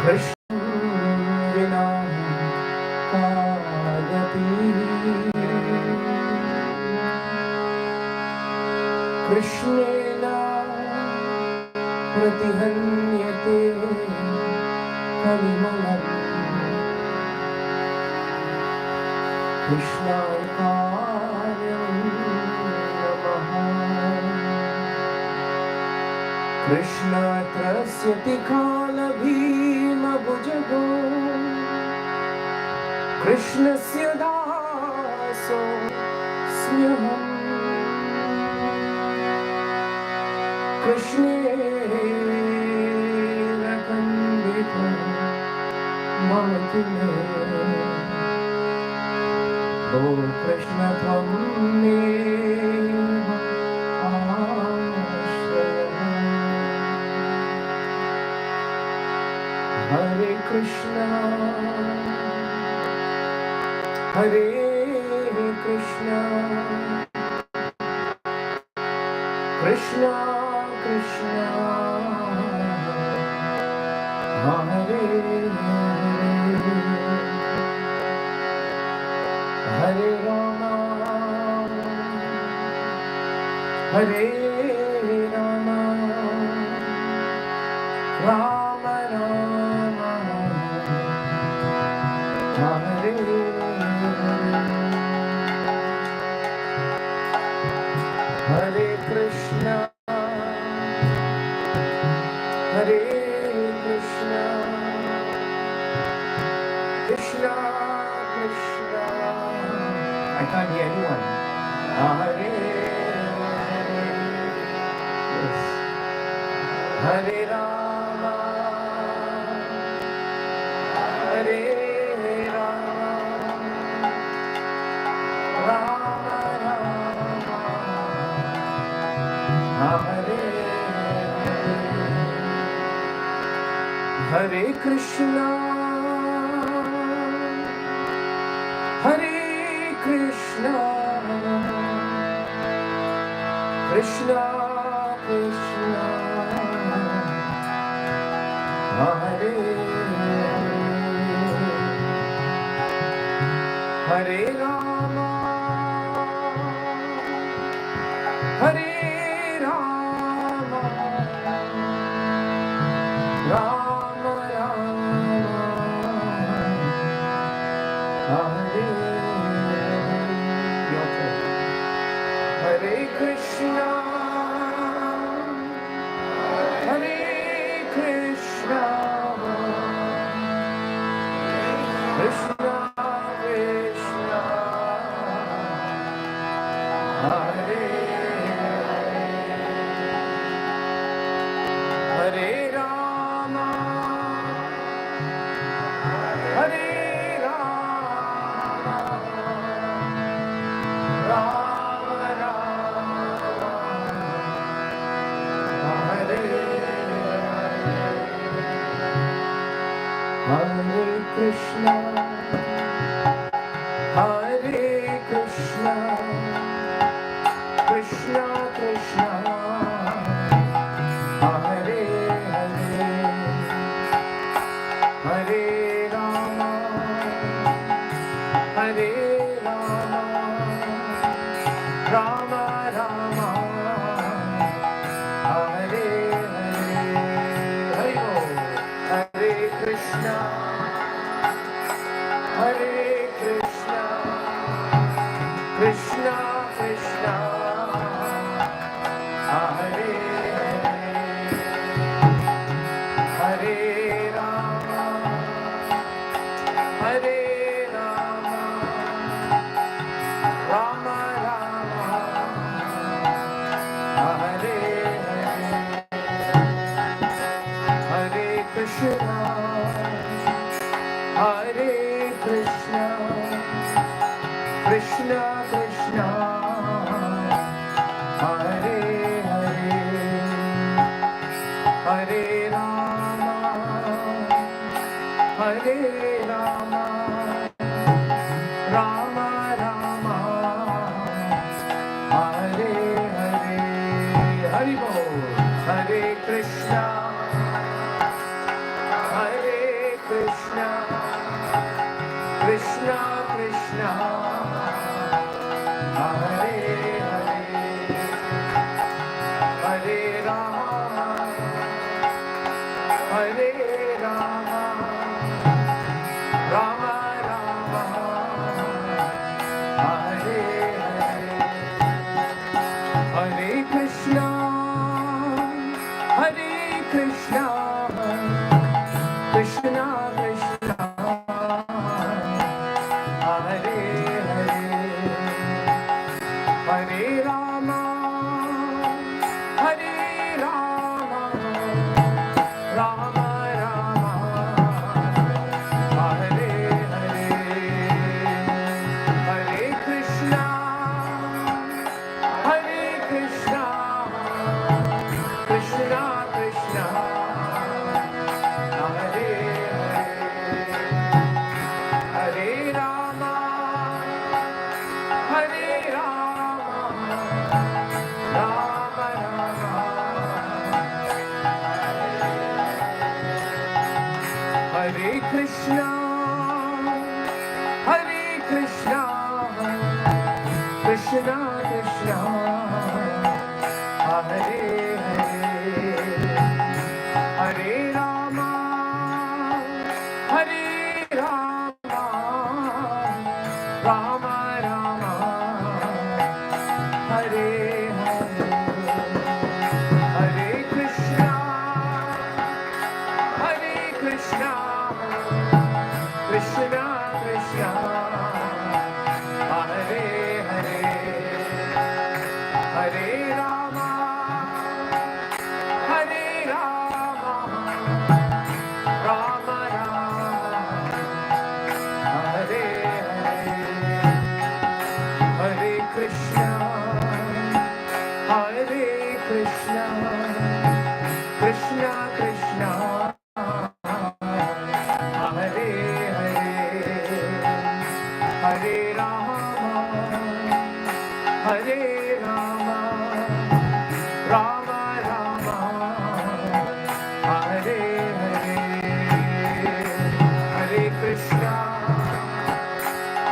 कृष्ण विना का गति, कृष्णेन प्रतिहन्यते कलिमलं, कृष्णाय कार्यं नमः। कृष्ण त्रस्यति कालभीमभुजगो, कृष्णस्य दासोऽस्म्यहम्। कृष्णेन खण्डितं मम किले, ओ कृष्ण त्वं मेव आश्रयः। हरे कृष्णा हरे कृष्णा कृष्णा कृष्णा हरे हरे राम हरे राम राम राम हरे हरे कृष्णा हरे Krishna Krishna Krishna I can't hear anyone. Hare yes. Hare Rama Hare Rama Rama Rama Hare Hare Krishna Hare Krishna Krishna Krishna Hare Hare Rama Hare Rama Rama Rama Hare Hare Krishna Hare Krishna Krishna Krishna Hare Hare Rama Hare Rama Rama Rama Hare Hare Krishna Hare Krishna Krishna Krishna Hare Hare Hare Rama Hare Rama Rama Rama Hare Hare Hare Bol Hare Krishna Hare Krishna Krishna Krishna Hare Hare Rama Hare Rama Rama Rama Hare Hare Krishna Hare Krishna Krishna Krishna Hare Hare Hare Rama Hare Rama Rama Rama Hare Hare Hari Bol Hare Krishna Hare Hare Rama, Rama Rama, Hare Hare, Hare Krishna, Hare Krishna, Krishna Krishna, Hare Hare, Hare Rama, Hare Rama, Rama Rama, Hare Hare, Hare Krishna, Hare Krishna, Krishna Krishna, Hare Hare, Hare Rama, Hare Rama, Rama Rama, Hare Krishna, Hare Krishna, Krishna Krishna, Hare Hare, Hare Rama, Hare Rama, Rama Rama, Hare Hare, Hare Krishna, Hare Krishna, Krishna Krishna, Hare Hare, Hare Rama, Hare Rama, Rama Rama, Hare Hare, Hare Krishna, Hare Krishna, Krishna Krishna, Hare Hare, Hare Rama, Hare Rama, Rama Rama, Hare Hare, Hare Krishna,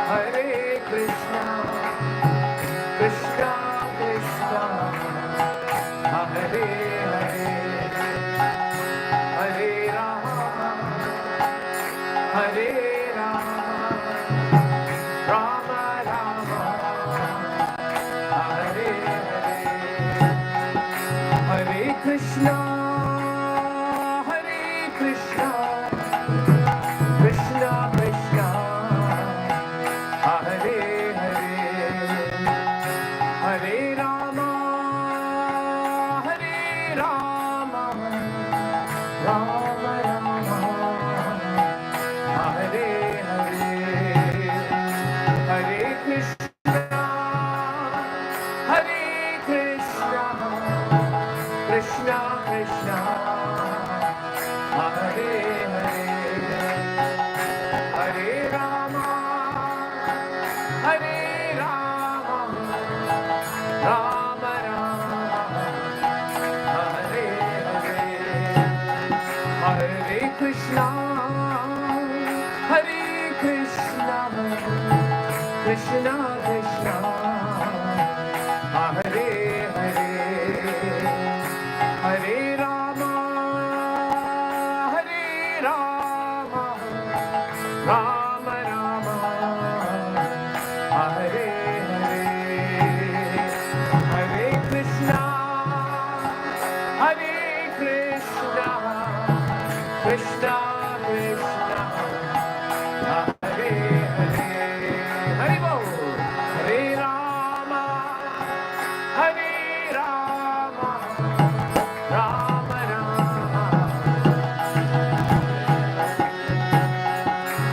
Hare Krishna, Krishna Krishna, Hare Hare, Hare Rama, Hare Rama, Rama Rama, Hare Hare, Hare Krishna, Hare Krishna, Krishna Krishna, Hare Hare, Hare Rama, Hare Rama, Rama Rama, Hare Hare, Hare Krishna, Hare Krishna, Krishna Krishna, Hare Hare, Hare Rama, Hare Rama, Rama Rama, Hare Hare, Hare Krishna, Hare Krishna, Krishna Krishna, Hare Hare, Hare Rama, Hare Rama, Rama Rama, Hare Hare, Hare Krishna, Hare Krishna, Krishna Krishna, Hare Hare, Hare Bol, Hare Rama, Hare Rama, Rama Rama,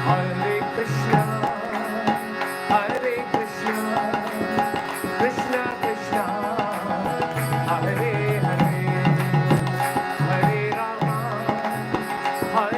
Hare Krishna, Hare Krishna, Krishna Krishna, Hare Hare, Hare Rama, Hare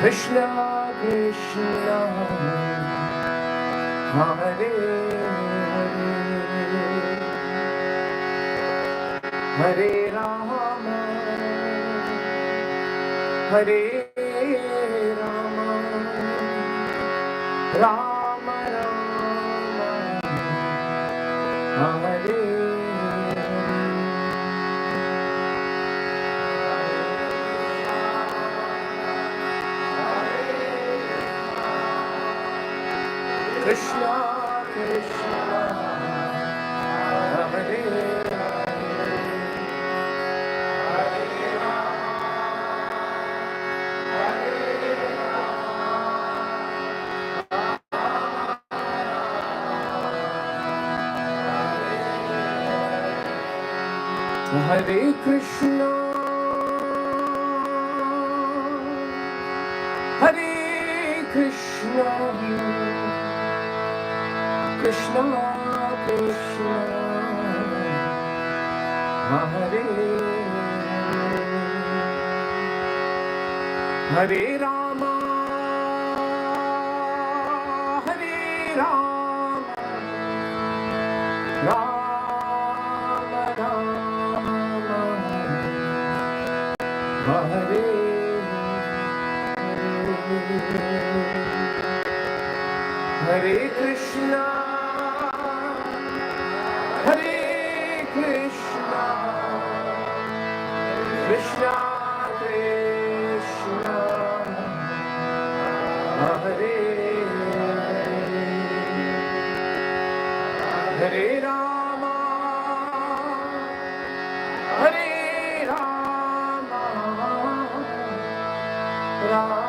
Krishna Krishna Hare Hare Rama Hare Rama Rama Rama Hare Krishna Krishna Hare Hare Krishna Hare Krishna Krishna Krishna Hare Hare Rama Hare Rama Rama Rama Hare Hare Krishna Hare Krishna Krishna Krishna Hare Hare Rama Hare Rama Rama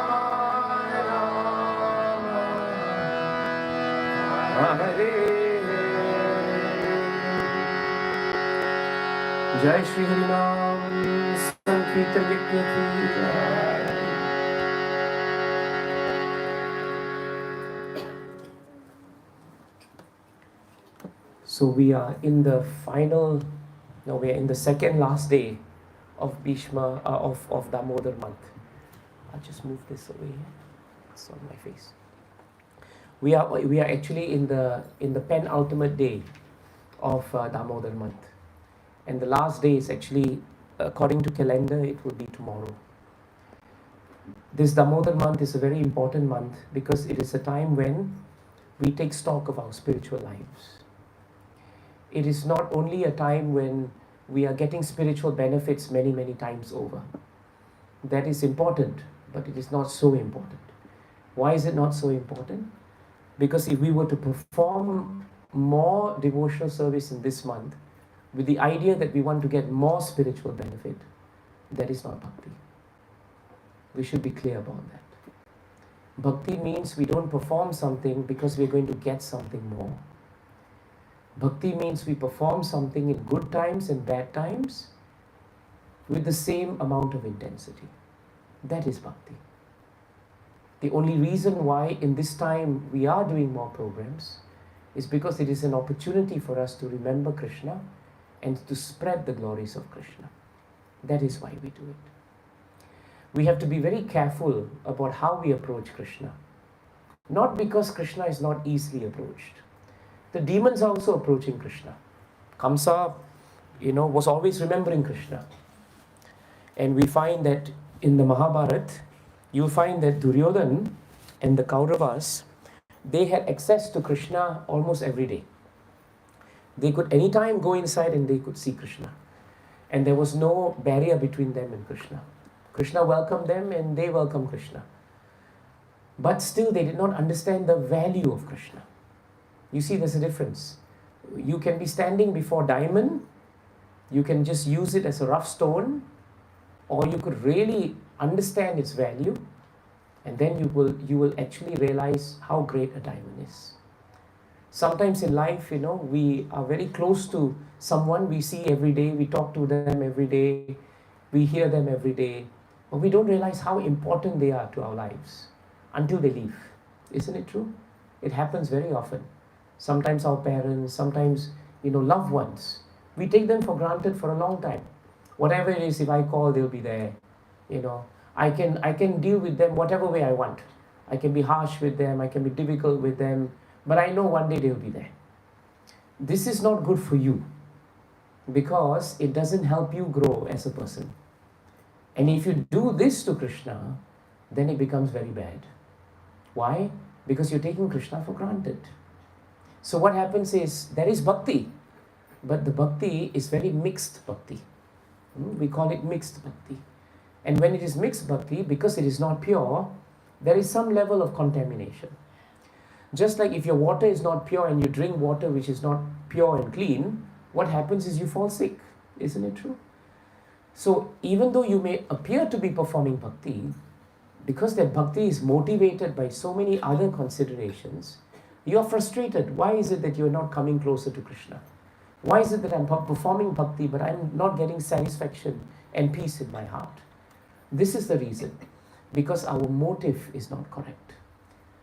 Rama Hare Jai Shri Harinam Sankirtan Yajna Ki Jai. So we are in the final, no, we are in the second last day of Bishma, of Damodar month. I'll just move this away. It's on my face. We are actually in the penultimate day of Damodar month, and the last day is actually, according to calendar, it will be tomorrow. This Damodar month is a very important month because it is a time when we take stock of our spiritual lives. It is not only a time when we are getting spiritual benefits many times over. That is important, but it is not so important. Why is it not so important? Because if we were to perform more devotional service in this month with the idea that we want to get more spiritual benefit, that is not bhakti. We should be clear about that. Bhakti means we don't perform something because we're going to get something more. Bhakti means we perform something in good times and bad times with the same amount of intensity. That is bhakti. The only reason why in this time we are doing more programs is because it is an opportunity for us to remember Krishna and to spread the glories of Krishna. That is why we do it. We have to be very careful about how we approach Krishna. Not because Krishna is not easily approached. The demons are also approaching Krishna. Kamsa, was always remembering Krishna. And we find that in the Mahabharata, you find that Duryodhan and the Kauravas, they had access to Krishna almost every day. They could anytime go inside and they could see Krishna. And there was no barrier between them and Krishna. Krishna welcomed them and they welcomed Krishna. But still they did not understand the value of Krishna. You see, there's a difference. You can be standing before diamond, you can just use it as a rough stone, or you could really understand its value, and then you will actually realize how great a diamond is. Sometimes in life, we are very close to someone we see every day, we talk to them every day, we hear them every day, but we don't realize how important they are to our lives until they leave. Isn't it true? It happens very often. Sometimes our parents, sometimes, loved ones. We take them for granted for a long time. Whatever it is, if I call, they'll be there. I can deal with them whatever way I want. I can be harsh with them, I can be difficult with them, but I know one day they'll be there. This is not good for you because it doesn't help you grow as a person. And if you do this to Krishna, then it becomes very bad. Why? Because you're taking Krishna for granted. So what happens is, there is bhakti, but the bhakti is very mixed bhakti. We call it mixed bhakti. And when it is mixed bhakti, because it is not pure, there is some level of contamination. Just like if your water is not pure and you drink water which is not pure and clean, what happens is you fall sick. Isn't it true? So even though you may appear to be performing bhakti, because that bhakti is motivated by so many other considerations, you are frustrated. Why is it that you are not coming closer to Krishna? Why is it that I'm performing bhakti but I'm not getting satisfaction and peace in my heart? This is the reason. Because our motive is not correct.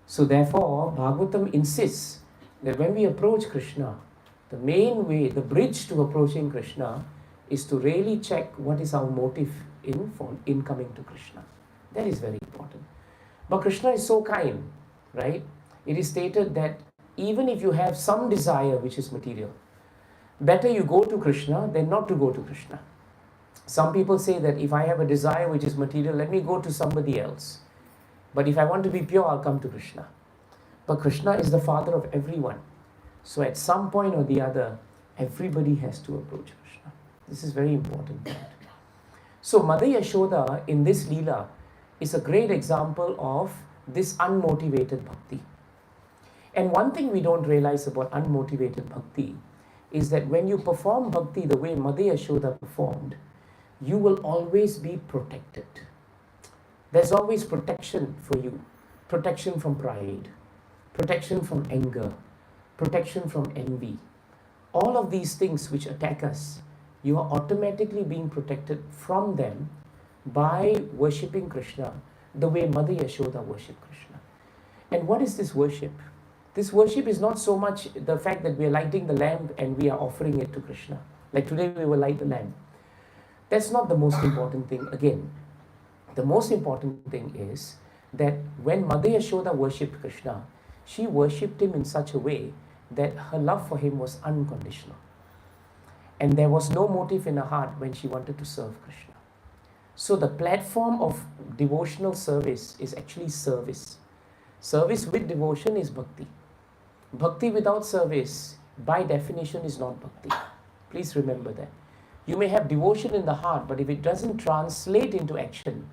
So therefore, Bhagavatam insists that when we approach Krishna, the main way, the bridge to approaching Krishna is to really check what is our motive in coming to Krishna. That is very important. But Krishna is so kind, right? It is stated that even if you have some desire which is material, better you go to Krishna than not to go to Krishna. Some people say that if I have a desire which is material, let me go to somebody else. But if I want to be pure, I'll come to Krishna. But Krishna is the father of everyone. So at some point or the other, everybody has to approach Krishna. This is very important. So Mother Yashoda in this Leela is a great example of this unmotivated bhakti. And one thing we don't realize about unmotivated bhakti is that when you perform bhakti the way Mother Yashoda performed, you will always be protected. There's always protection for you. Protection from pride, protection from anger, protection from envy. All of these things which attack us, you are automatically being protected from them by worshipping Krishna the way Mother Yashoda worshipped Krishna. And what is this worship? This worship is not so much the fact that we are lighting the lamp and we are offering it to Krishna. Like today we will light the lamp. That's not the most important thing. Again, the most important thing is that when Mother Yashoda worshipped Krishna, she worshipped him in such a way that her love for him was unconditional. And there was no motive in her heart when she wanted to serve Krishna. So the platform of devotional service is actually service. Service with devotion is bhakti. Bhakti without service, by definition, is not bhakti. Please remember that. You may have devotion in the heart, but if it doesn't translate into action,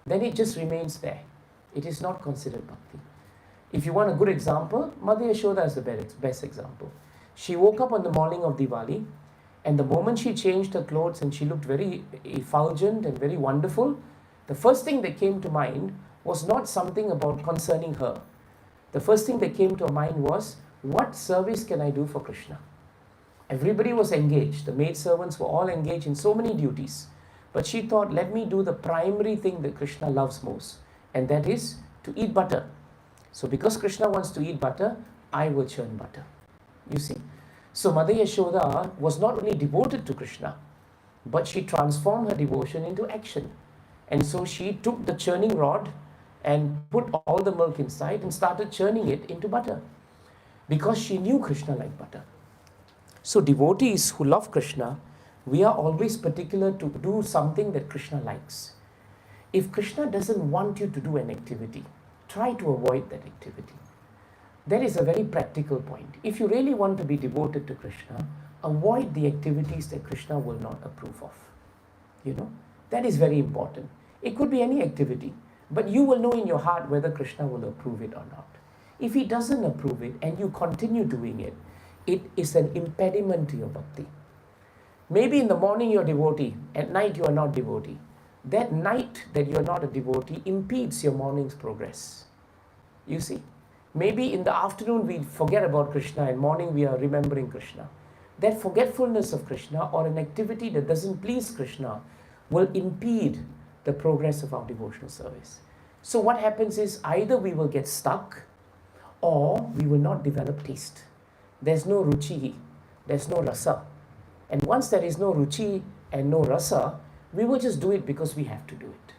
then it just remains there. It is not considered bhakti. If you want a good example, Mother Yashoda is the best example. She woke up on the morning of Diwali, and the moment she changed her clothes and she looked very effulgent and very wonderful, the first thing that came to mind was not something about concerning her. The first thing that came to her mind was, what service can I do for Krishna? Everybody was engaged. The maidservants were all engaged in so many duties. But she thought, let me do the primary thing that Krishna loves most, and that is to eat butter. So because Krishna wants to eat butter, I will churn butter. You see. So Mother Yashoda was not only devoted to Krishna, but she transformed her devotion into action. And so she took the churning rod and put all the milk inside and started churning it into butter. Because she knew Krishna liked butter. So devotees who love Krishna, we are always particular to do something that Krishna likes. If Krishna doesn't want you to do an activity, try to avoid that activity. That is a very practical point. If you really want to be devoted to Krishna, avoid the activities that Krishna will not approve of. You know, that is very important. It could be any activity, but you will know in your heart whether Krishna will approve it or not. If he doesn't approve it and you continue doing it, it is an impediment to your bhakti. Maybe in the morning you're devotee, at night you are not devotee. That night that you're not a devotee impedes your morning's progress. You see? Maybe in the afternoon we forget about Krishna and morning we are remembering Krishna. That forgetfulness of Krishna or an activity that doesn't please Krishna will impede the progress of our devotional service. So what happens is either we will get stuck or we will not develop taste. There's no ruchi, there's no rasa. And once there is no ruchi and no rasa, we will just do it because we have to do it.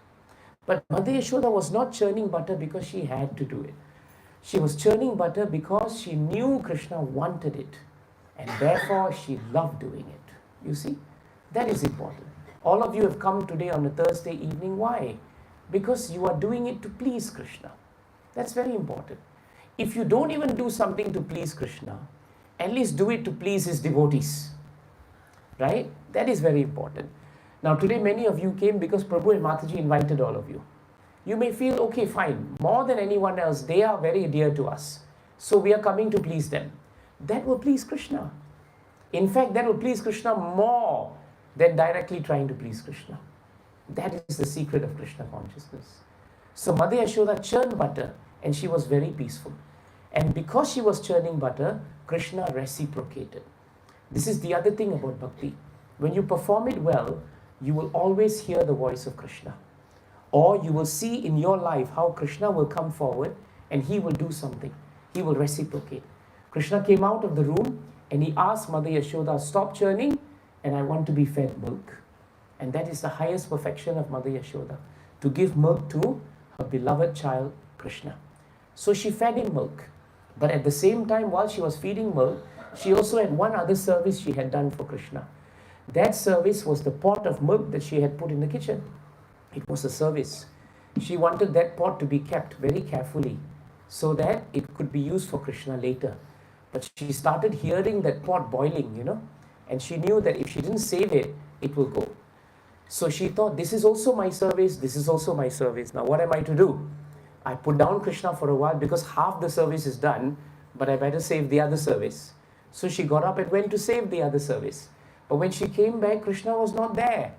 But Mother Yashoda was not churning butter because she had to do it. She was churning butter because she knew Krishna wanted it, and therefore she loved doing it. You see, that is important. All of you have come today on a Thursday evening. Why? Because you are doing it to please Krishna. That's very important. If you don't even do something to please Krishna, at least do it to please his devotees. Right? That is very important. Now today many of you came because Prabhu and Mataji invited all of you. You may feel, okay, fine, more than anyone else, they are very dear to us. So we are coming to please them. That will please Krishna. In fact, that will please Krishna more than directly trying to please Krishna. That is the secret of Krishna consciousness. So Mother Yashoda churned butter and she was very peaceful. And because she was churning butter, Krishna reciprocated. This is the other thing about bhakti. When you perform it well, you will always hear the voice of Krishna. Or you will see in your life how Krishna will come forward and he will do something. He will reciprocate. Krishna came out of the room and he asked Mother Yashoda, stop churning and I want to be fed milk. And that is the highest perfection of Mother Yashoda, to give milk to her beloved child Krishna. So she fed him milk. But at the same time, while she was feeding milk, she also had one other service she had done for Krishna. That service was the pot of milk that she had put in the kitchen. It was a service. She wanted that pot to be kept very carefully so that it could be used for Krishna later. But she started hearing that pot boiling, and she knew that if she didn't save it, it will go. So she thought, this is also my service, this is also my service. Now what am I to do? I put down Krishna for a while because half the service is done, but I better save the other service. So she got up and went to save the other service. But when she came back, Krishna was not there.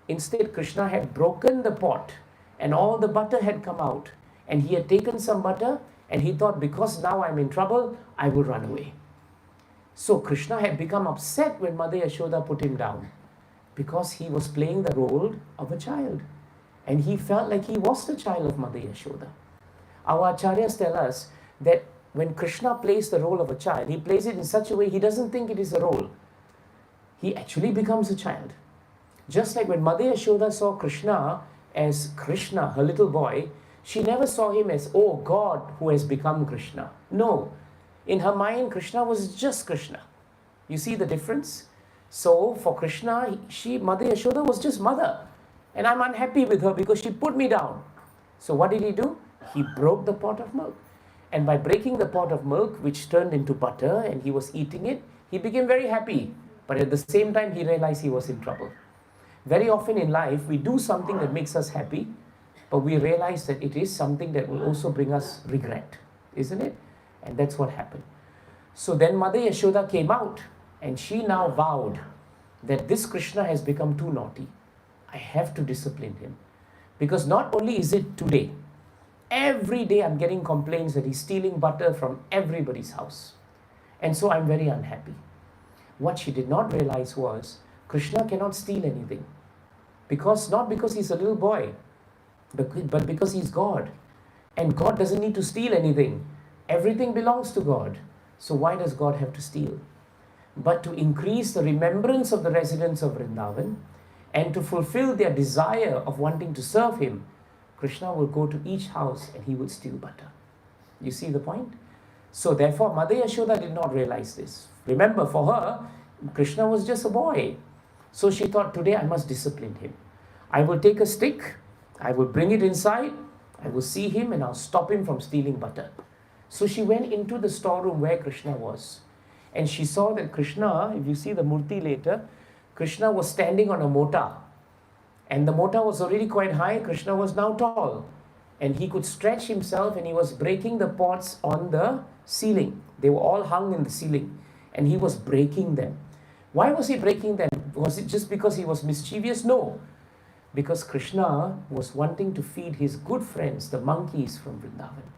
Instead, Krishna had broken the pot and all the butter had come out. And he had taken some butter and he thought, because now I'm in trouble, I will run away. So Krishna had become upset when Mother Yashoda put him down because he was playing the role of a child. And he felt like he was the child of Mother Yashoda. Our acharyas tell us that when Krishna plays the role of a child, he plays it in such a way he doesn't think it is a role. He actually becomes a child. Just like when Mother Yashoda saw Krishna as Krishna, her little boy, she never saw him as, oh God who has become Krishna. No. In her mind, Krishna was just Krishna. You see the difference? So for Krishna, Mother Yashoda was just mother. And I'm unhappy with her because she put me down. So what did he do? He broke the pot of milk. And by breaking the pot of milk, which turned into butter, and he was eating it, he became very happy. But at the same time, he realized he was in trouble. Very often in life, we do something that makes us happy, but we realize that it is something that will also bring us regret, isn't it? And that's what happened. So then Mother Yashoda came out, and she now vowed that this Krishna has become too naughty. I have to discipline him. Because not only is it today, every day I'm getting complaints that he's stealing butter from everybody's house. And so I'm very unhappy. What she did not realize was Krishna cannot steal anything. Not because he's a little boy, but because he's God. And God doesn't need to steal anything. Everything belongs to God. So why does God have to steal? But to increase the remembrance of the residents of Vrindavan and to fulfill their desire of wanting to serve him, Krishna will go to each house and he will steal butter. You see the point? So therefore, Mother Yashoda did not realize this. Remember, for her, Krishna was just a boy. So she thought, today I must discipline him. I will take a stick, I will bring it inside, I will see him and I'll stop him from stealing butter. So she went into the storeroom where Krishna was. And she saw that Krishna, if you see the murti later, Krishna was standing on a mota. And the mota was already quite high, Krishna was now tall. And he could stretch himself and he was breaking the pots on the ceiling. They were all hung in the ceiling. And he was breaking them. Why was he breaking them? Was it just because he was mischievous? No. Because Krishna was wanting to feed his good friends, the monkeys from Vrindavan.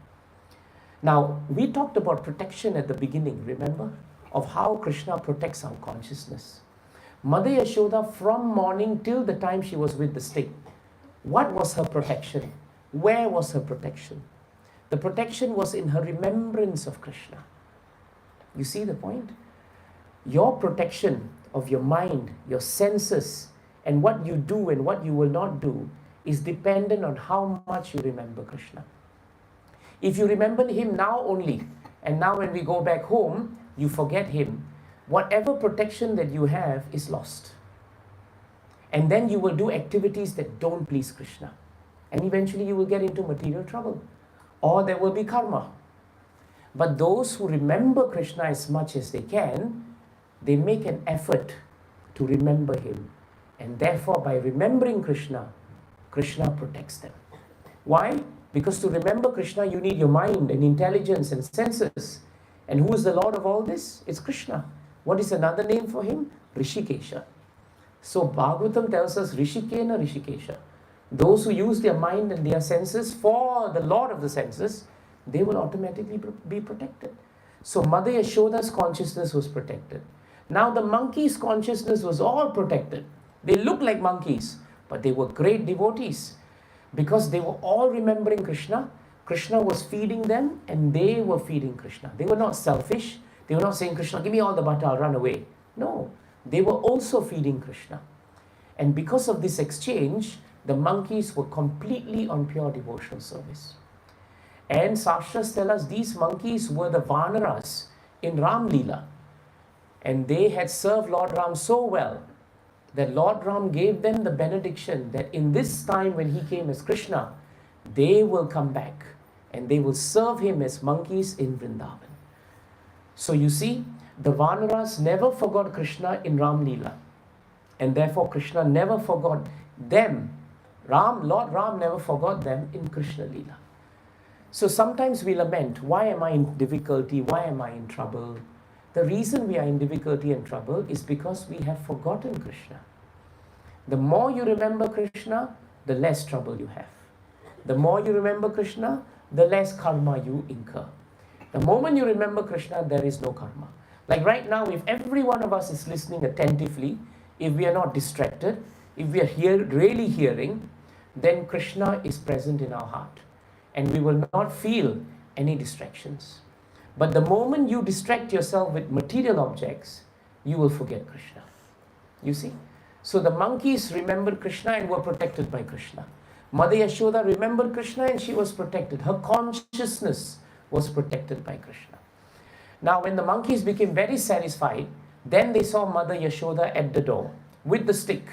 Now, we talked about protection at the beginning, remember? Of how Krishna protects our consciousness. Mother Yashoda, from morning till the time she was with the stick, what was her protection? Where was her protection? The protection was in her remembrance of Krishna. You see the point? Your protection of your mind, your senses, and what you do and what you will not do is dependent on how much you remember Krishna. If you remember him now only, and now when we go back home, you forget him, whatever protection that you have is lost. And then you will do activities that don't please Krishna. And eventually you will get into material trouble. Or there will be karma. But those who remember Krishna as much as they can, they make an effort to remember him. And therefore, by remembering Krishna, Krishna protects them. Why? Because to remember Krishna, you need your mind and intelligence and senses. And who is the Lord of all this? It's Krishna. What is another name for him? Rishikesha. So Bhagavatam tells us, Rishikena Rishikesha. Those who use their mind and their senses for the Lord of the senses, they will automatically be protected. So Mother Yashoda's consciousness was protected. Now the monkey's consciousness was all protected. They looked like monkeys, but they were great devotees. Because they were all remembering Krishna, Krishna was feeding them and they were feeding Krishna. They were not selfish. They were not saying, Krishna, give me all the butter, I'll run away. No, they were also feeding Krishna. And because of this exchange, the monkeys were completely on pure devotional service. And Shastras tell us these monkeys were the Vanaras in Ram Leela. And they had served Lord Ram so well that Lord Ram gave them the benediction that in this time when he came as Krishna, they will come back and they will serve him as monkeys in Vrindavan. So you see, the Vanaras never forgot Krishna in Ram Leela. And therefore Krishna never forgot them. Lord Ram never forgot them in Krishna Leela. So sometimes we lament, why am I in difficulty? Why am I in trouble? The reason we are in difficulty and trouble is because we have forgotten Krishna. The more you remember Krishna, the less trouble you have. The more you remember Krishna, the less karma you incur. The moment you remember Krishna, there is no karma. Like right now, if every one of us is listening attentively, if we are not distracted, if we are really hearing, then Krishna is present in our heart. And we will not feel any distractions. But the moment you distract yourself with material objects, you will forget Krishna. You see? So the monkeys remembered Krishna and were protected by Krishna. Mother Yashoda remembered Krishna and she was protected. Her consciousness was protected by Krishna. Now when the monkeys became very satisfied, then they saw Mother Yashoda at the door with the stick.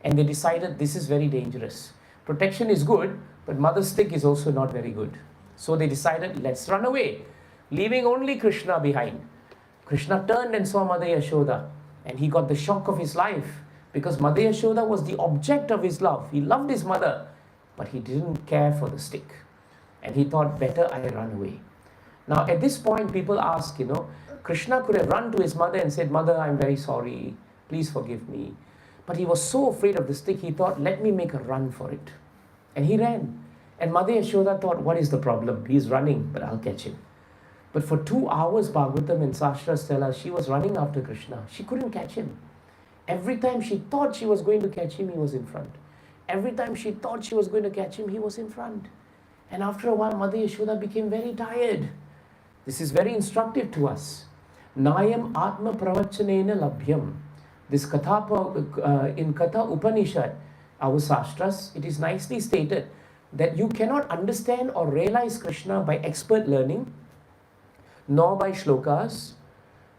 And they decided this is very dangerous. Protection is good, but mother's stick is also not very good. So they decided, let's run away, leaving only Krishna behind. Krishna turned and saw Mother Yashoda, and he got the shock of his life because Mother Yashoda was the object of his love. He loved his mother, but he didn't care for the stick. And he thought, better I run away. Now at this point, people ask, Krishna could have run to his mother and said, Mother, I'm very sorry, please forgive me. But he was so afraid of the stick, he thought, let me make a run for it. And he ran. And Mother Yashoda thought, what is the problem? He's running, but I'll catch him. But for 2 hours, Bhagavatam and Shastras tell us, she was running after Krishna. She couldn't catch him. Every time she thought she was going to catch him, he was in front. Every time she thought she was going to catch him, he was in front. And after a while, Mother Yashoda became very tired. This is very instructive to us. Nayam Atma Pravachanena Labhyam. This Katha, in Katha Upanishad, our Shastras, it is nicely stated that you cannot understand or realize Krishna by expert learning, nor by shlokas,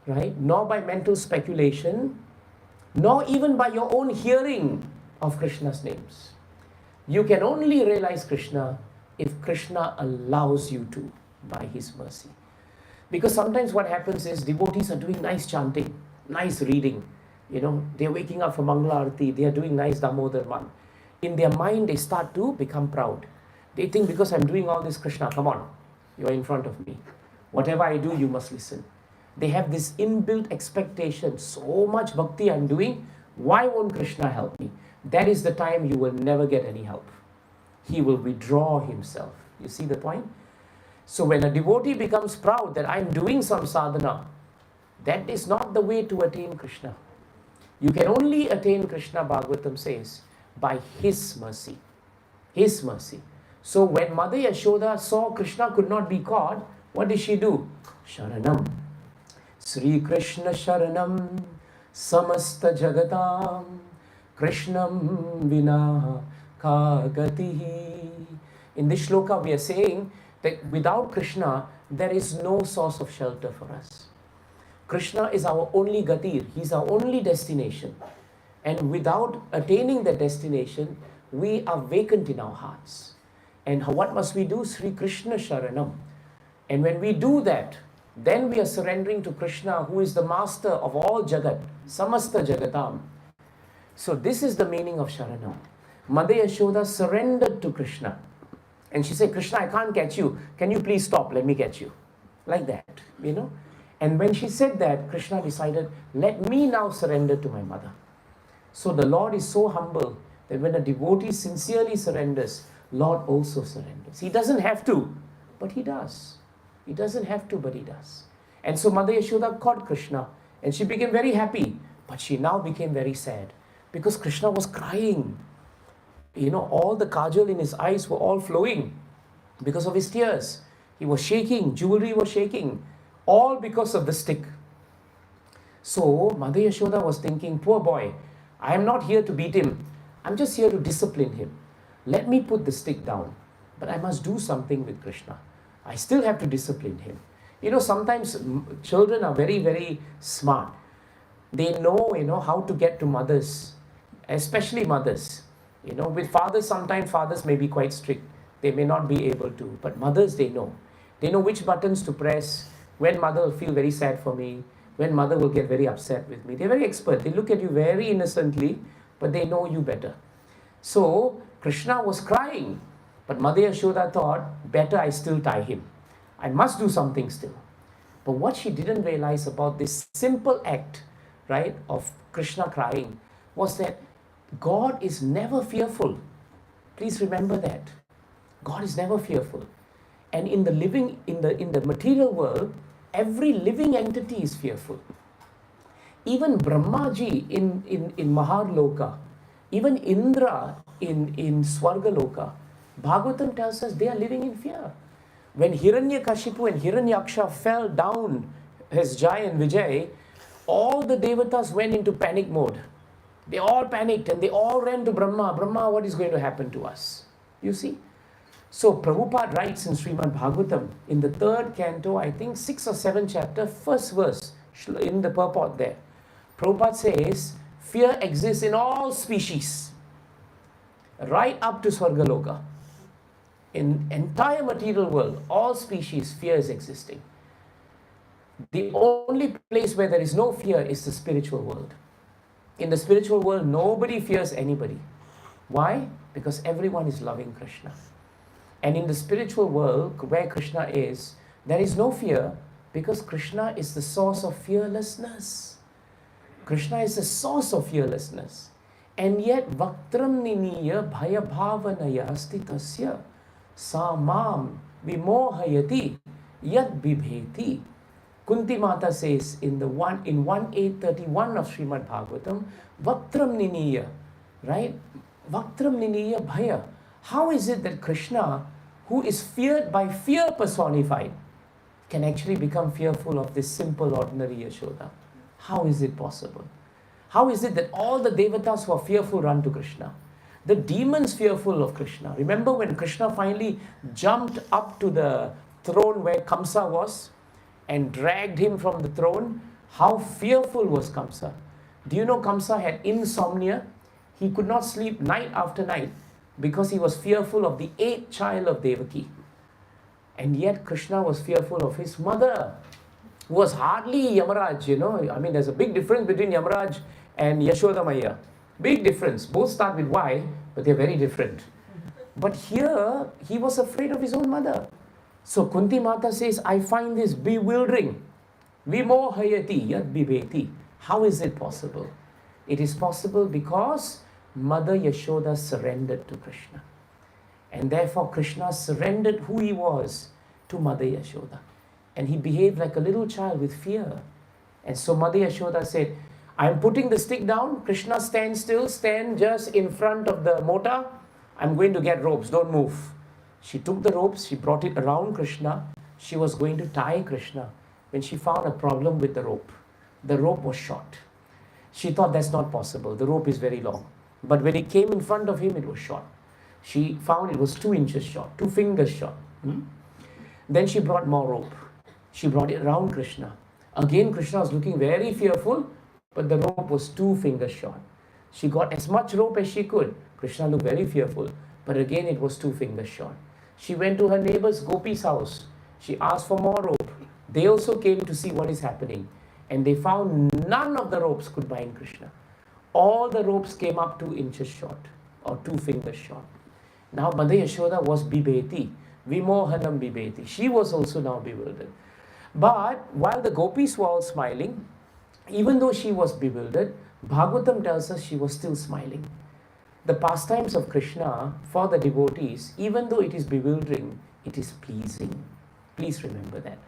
right? Nor by mental speculation, nor even by your own hearing of Krishna's names. You can only realize Krishna if Krishna allows you to, by his mercy. Because sometimes what happens is devotees are doing nice chanting, nice reading. They're waking up for Mangala Arati, they are doing nice Damodar man. In their mind, they start to become proud. They think, because I'm doing all this, Krishna, come on, you're in front of me. Whatever I do, you must listen. They have this inbuilt expectation, so much bhakti I'm doing, why won't Krishna help me? That is the time you will never get any help. He will withdraw himself. You see the point? So when a devotee becomes proud that I'm doing some sadhana, that is not the way to attain Krishna. You can only attain Krishna, Bhagavatam says, by his mercy. His mercy. So when Mother Yashoda saw Krishna could not be caught, what did she do? Sharanam. Sri Krishna Sharanam Samasta Jagatam Krishnam Vina ka gatihi. In this shloka we are saying that without Krishna, there is no source of shelter for us. Krishna is our only gatir, he's our only destination. And without attaining that destination, we are vacant in our hearts. And what must we do? Sri Krishna Sharanam. And when we do that, then we are surrendering to Krishna, who is the master of all Jagat, Samasta Jagatam. So this is the meaning of Sharanam. Mother Yashoda surrendered to Krishna. And she said, Krishna, I can't catch you. Can you please stop? Let me catch you. Like that, you know. And when she said that, Krishna decided, let me now surrender to my mother. So the Lord is so humble that when a devotee sincerely surrenders, Lord also surrenders. He doesn't have to, but he does. He doesn't have to, but he does. And so Mother Yashoda caught Krishna and she became very happy. But she now became very sad because Krishna was crying. You know, all the kajal in his eyes were all flowing because of his tears. He was shaking, jewelry was shaking, all because of the stick. So Mother Yashoda was thinking, poor boy, I am not here to beat him. I'm just here to discipline him. Let me put the stick down. But I must do something with Krishna. I still have to discipline him. You know, sometimes children are very, very smart. They know, how to get to mothers, especially mothers. You know, with fathers, sometimes fathers may be quite strict. They may not be able to. But mothers, they know. They know which buttons to press, when mother will feel very sad for me, when mother will get very upset with me. They're very expert. They look at you very innocently, but they know you better. So Krishna was crying, but Mother Yashoda thought, better I still tie him. I must do something still. But what she didn't realize about this simple act, right, of Krishna crying, was that God is never fearful. Please remember that. God is never fearful. And in the material world, every living entity is fearful. Even Brahmaji in Maharloka, even Indra in Swargaloka, Bhagavatam tells us they are living in fear. When Hiranyakashipu and Hiranyaksha fell down as Jai and Vijay, all the devatas went into panic mode. They all panicked and they all ran to Brahma. Brahma, what is going to happen to us? You see? So Prabhupada writes in Srimad Bhagavatam, in the 3rd canto, I think 6 or 7 chapter, 1st verse, in the purport there. Prabhupada says, fear exists in all species, right up to Swargaloka. In entire material world, all species, fear is existing. The only place where there is no fear is the spiritual world. In the spiritual world, nobody fears anybody. Why? Because everyone is loving Krishna. And in the spiritual world, where Krishna is, there is no fear because Krishna is the source of fearlessness. Krishna is the source of fearlessness. And yet, Vaktram Niniya Bhaya Bhavanaya Astitasya Samam Vimohayati Yad Bibheti. Kunti Mata says in 1.8.31 of Srimad Bhagavatam, Vaktram Niniya, right? Vaktram Niniya Bhaya. How is it that Krishna, who is feared by fear personified, can actually become fearful of this simple, ordinary Yashoda? How is it possible? How is it that all the devatas who are fearful run to Krishna? The demons fearful of Krishna. Remember when Krishna finally jumped up to the throne where Kamsa was and dragged him from the throne? How fearful was Kamsa? Do you know Kamsa had insomnia? He could not sleep night after night because he was fearful of the 8th child of Devaki. And yet Krishna was fearful of his mother, who was hardly Yamaraj, I mean, there's a big difference between Yamaraj and Yashoda Maya. Big difference. Both start with Y, but they're very different. But here, he was afraid of his own mother. So Kunti Mata says, I find this bewildering. Vimohayati yad bibeti. How is it possible? It is possible because Mother Yashoda surrendered to Krishna. And therefore Krishna surrendered who he was to Mother Yashoda. And he behaved like a little child with fear. And so Mother Yashoda said, I'm putting the stick down. Krishna, stand still. Stand just in front of the mota. I'm going to get ropes. Don't move. She took the ropes. She brought it around Krishna. She was going to tie Krishna when she found a problem with the rope. The rope was short. She thought that's not possible. The rope is very long. But when it came in front of him, it was short. She found it was 2 inches short, 2 fingers short. Then she brought more rope. She brought it around Krishna. Again, Krishna was looking very fearful, but the rope was 2 fingers short. She got as much rope as she could. Krishna looked very fearful, but again it was 2 fingers short. She went to her neighbor's Gopi's house. She asked for more rope. They also came to see what is happening, and they found none of the ropes could bind Krishna. All the ropes came up 2 inches short, or 2 fingers short. Now Mother Yashoda was bibeti, vimohanam bibeti. She was also now bewildered. But while the gopis were all smiling, even though she was bewildered, Bhagavatam tells us she was still smiling. The pastimes of Krishna for the devotees, even though it is bewildering, it is pleasing. Please remember that.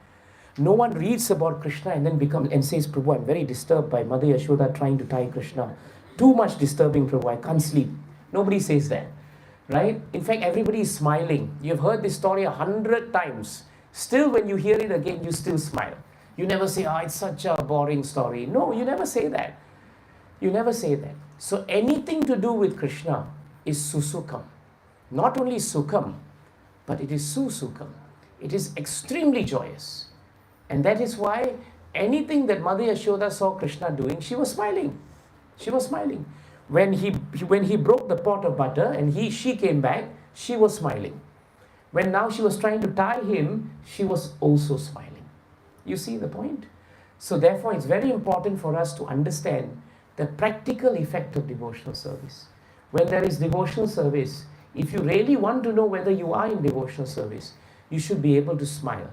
No one reads about Krishna and then says, Prabhu, I'm very disturbed by Mother Yashoda trying to tie Krishna. Too much disturbing, Prabhu, I can't sleep. Nobody says that, right? In fact, everybody is smiling. You've heard this story 100 times. Still, when you hear it again, you still smile. You never say, it's such a boring story. No, you never say that. You never say that. So anything to do with Krishna is susukam. Not only sukham, but it is susukam. It is extremely joyous. And that is why anything that Mother Yashoda saw Krishna doing, she was smiling. She was smiling. When he broke the pot of butter and she came back, she was smiling. When now she was trying to tie him, she was also smiling. You see the point? So therefore, it's very important for us to understand the practical effect of devotional service. When there is devotional service, if you really want to know whether you are in devotional service, you should be able to smile.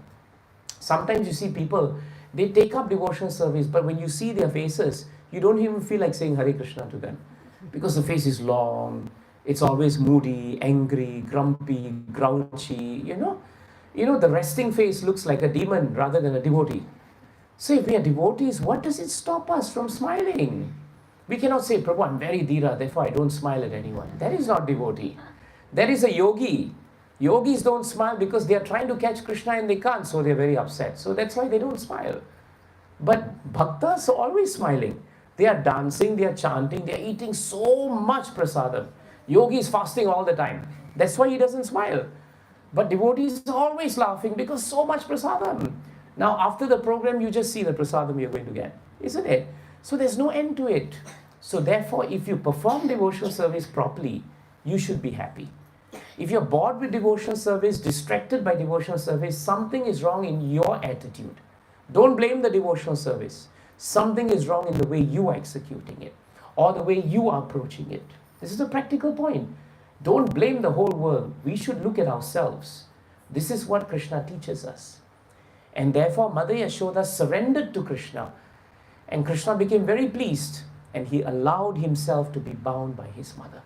Sometimes you see people, they take up devotional service, but when you see their faces, you don't even feel like saying Hare Krishna to them. Because the face is long, it's always moody, angry, grumpy, grouchy, the resting face looks like a demon rather than a devotee. So if we are devotees, what does it stop us from smiling? We cannot say, Prabhu, I'm very dhira, therefore I don't smile at anyone. That is not devotee. That is a yogi. Yogis don't smile because they are trying to catch Krishna and they can't, so they're very upset. So that's why they don't smile. But bhaktas are always smiling. They are dancing, they are chanting, they are eating so much prasadam. Yogi is fasting all the time. That's why he doesn't smile. But devotees are always laughing because so much prasadam. Now after the program, you just see the prasadam you're going to get, isn't it? So there's no end to it. So therefore, if you perform devotional service properly, you should be happy. If you're bored with devotional service, distracted by devotional service, something is wrong in your attitude. Don't blame the devotional service. Something is wrong in the way you are executing it or the way you are approaching it. This is a practical point. Don't blame the whole world. We should look at ourselves. This is what Krishna teaches us. And therefore, Mother Yashoda surrendered to Krishna. And Krishna became very pleased. And he allowed himself to be bound by his mother.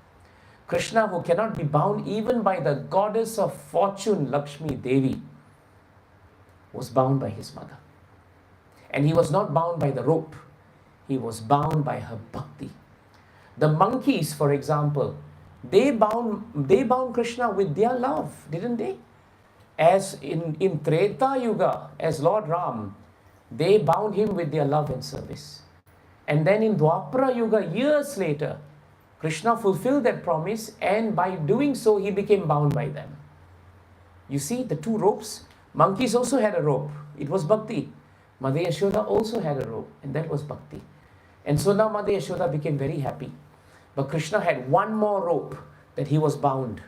Krishna, who cannot be bound even by the goddess of fortune, Lakshmi Devi, was bound by his mother. And he was not bound by the rope. He was bound by her bhakti. The monkeys, for example, they bound Krishna with their love, didn't they? As in Treta Yuga, as Lord Ram, they bound him with their love and service. And then in Dwapara Yuga, years later, Krishna fulfilled that promise, and by doing so, he became bound by them. You see, the 2 ropes, monkeys also had a rope. It was bhakti. Mother Yashoda also had a rope, and that was bhakti. And so now Mother Yashoda became very happy. But Krishna had one more rope that he was bound.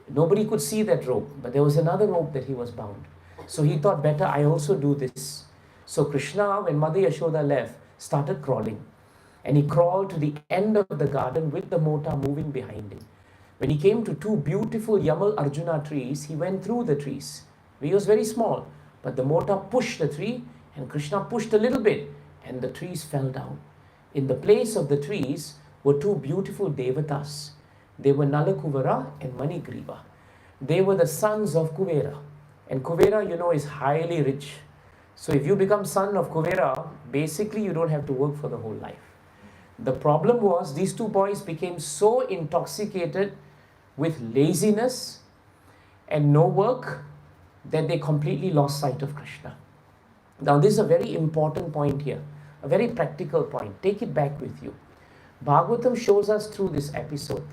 Nobody could see that rope, but there was another rope that he was bound. So he thought, better I also do this. So Krishna, when Mother Yashoda left, started crawling. And he crawled to the end of the garden with the mota moving behind him. When he came to 2 beautiful Yamal Arjuna trees, he went through the trees. He was very small, but the mota pushed the tree, and Krishna pushed a little bit, and the trees fell down. In the place of the trees were 2 beautiful devatas. They were Nalakubara and Manigriva. They were the sons of Kuvera. And Kuvera, is highly rich. So if you become son of Kuvera, basically you don't have to work for the whole life. The problem was these 2 boys became so intoxicated with laziness and no work that they completely lost sight of Krishna. Now this is a very important point here, a very practical point. Take it back with you. Bhagavatam shows us through this episode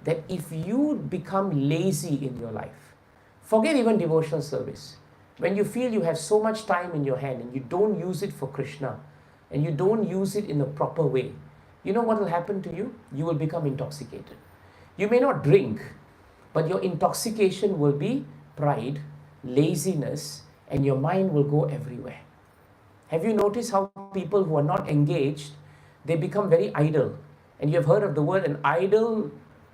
that if you become lazy in your life, forget even devotional service, when you feel you have so much time in your hand and you don't use it for Krishna, and you don't use it in a proper way, you know what will happen to you? You will become intoxicated. You may not drink, but your intoxication will be pride, laziness, and your mind will go everywhere. Have you noticed how people who are not engaged, they become very idle? And you have heard of the word an idle,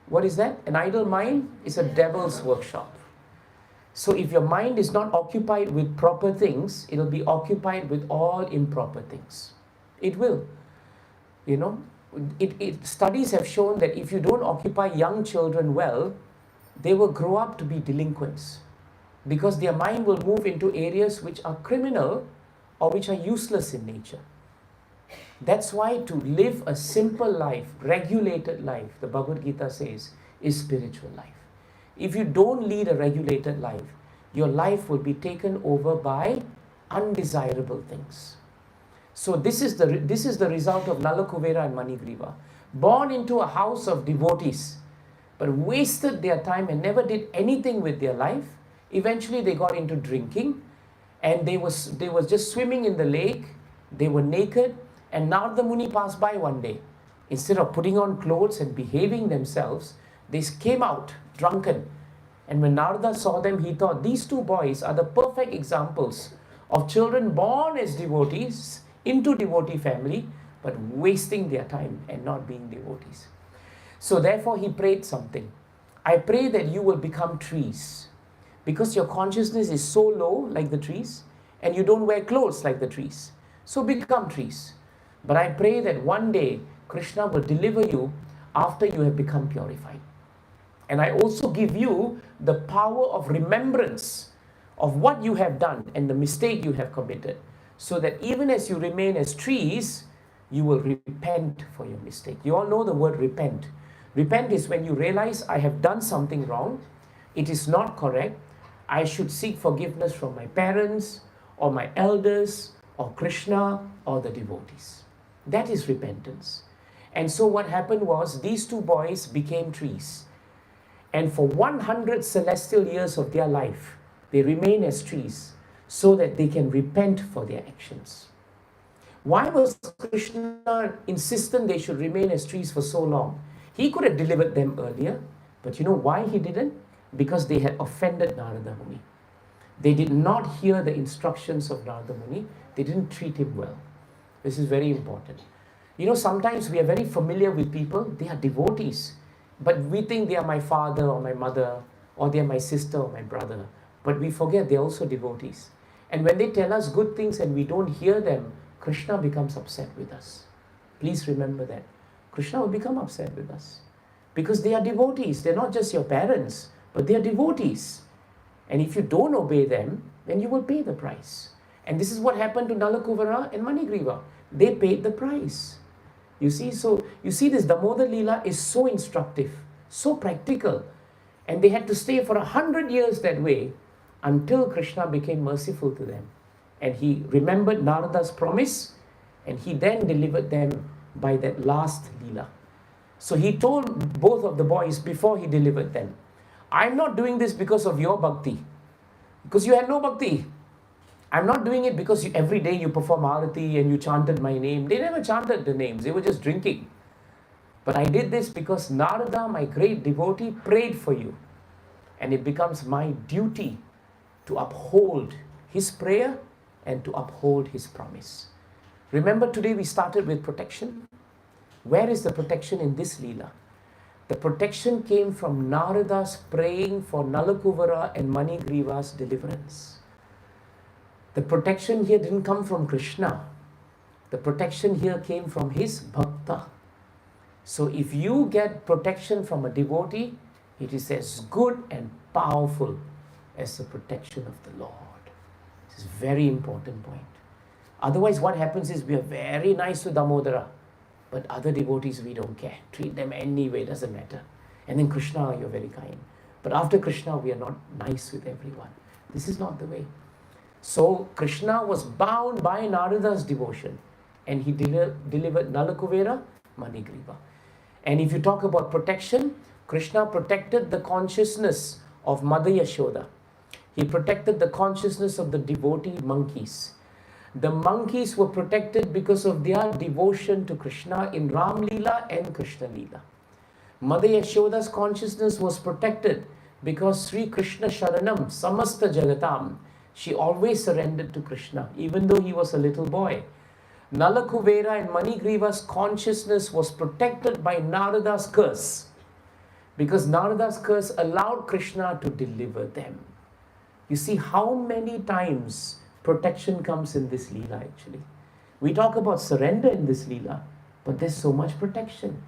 what is that? An idle mind is a devil's workshop. So if your mind is not occupied with proper things, it'll be occupied with all improper things. It will. You know, studies have shown that if you don't occupy young children well, they will grow up to be delinquents, because their mind will move into areas which are criminal or which are useless in nature. That's why to live a simple life, regulated life, the Bhagavad Gita says, is spiritual life. If you don't lead a regulated life, your life will be taken over by undesirable things. So this is the result of Nalakubara and Manigriva, born into a house of devotees, but wasted their time and never did anything with their life. Eventually they got into drinking, and they was just swimming in the lake. They were naked, and Narada Muni passed by one day. Instead of putting on clothes and behaving themselves, they came out drunken. And when Narada saw them, he thought, these two boys are the perfect examples of children born as devotees into devotee family, but wasting their time and not being devotees. So therefore he prayed something. I pray that you will become trees, because your consciousness is so low like the trees, and you don't wear clothes like the trees. So become trees. But I pray that one day Krishna will deliver you after you have become purified. And I also give you the power of remembrance of what you have done and the mistake you have committed, so that even as you remain as trees, you will repent for your mistake. You all know the word repent. Repent is when you realize, I have done something wrong, it is not correct, I should seek forgiveness from my parents or my elders or Krishna or the devotees. That is repentance. And so what happened was, these two boys became trees. And for 100 celestial years of their life, they remain as trees, so that they can repent for their actions. Why was Krishna insistent they should remain as trees for so long? He could have delivered them earlier, but you know why he didn't? Because they had offended Narada Muni. They did not hear the instructions of Narada Muni. They didn't treat him well. This is very important. You know, sometimes we are very familiar with people, they are devotees, but we think they are my father or my mother, or they are my sister or my brother. But we forget they are also devotees. And when they tell us good things and we don't hear them, Krishna becomes upset with us. Please remember that. Krishna will become upset with us, because they are devotees. They're not just your parents, but they are devotees. And if you don't obey them, then you will pay the price. And this is what happened to Nalakubara and Manigriva. They paid the price. You see, so you see this Damodar Leela is so instructive, so practical. And they had to stay for 100 years that way until Krishna became merciful to them. And he remembered Narada's promise, and he then delivered them by that last Leela. So he told both of the boys before he delivered them, I'm not doing this because of your bhakti, because you had no bhakti. I'm not doing it because every day you perform arati and you chanted my name. They never chanted the names, they were just drinking. But I did this because Narada, my great devotee, prayed for you. And it becomes my duty to uphold his prayer and to uphold his promise. Remember, today we started with protection. Where is the protection in this Leela? The protection came from Narada's praying for Nalakubara and Manigriva's deliverance. The protection here didn't come from Krishna. The protection here came from his bhakta. So if you get protection from a devotee, it is as good and powerful as the protection of the Lord. This is a very important point. Otherwise, what happens is we are very nice to Damodara, but other devotees we don't care. Treat them anyway, doesn't matter. And then Krishna, you're very kind. But after Krishna, we are not nice with everyone. This is not the way. So Krishna was bound by Narada's devotion, and he delivered Nalakubara, Manigriva. And if you talk about protection, Krishna protected the consciousness of Mother Yashoda. He protected the consciousness of the devotee monkeys. The monkeys were protected because of their devotion to Krishna in Ram Leela and Krishna Leela. Mother Yashoda's consciousness was protected because Sri Krishna Sharanam Samasta Jagatam, she always surrendered to Krishna, even though he was a little boy. Nalakubara and Manigriva's consciousness was protected by Narada's curse, because Narada's curse allowed Krishna to deliver them. You see how many times protection comes in this Leela actually. We talk about surrender in this Leela, but there's so much protection.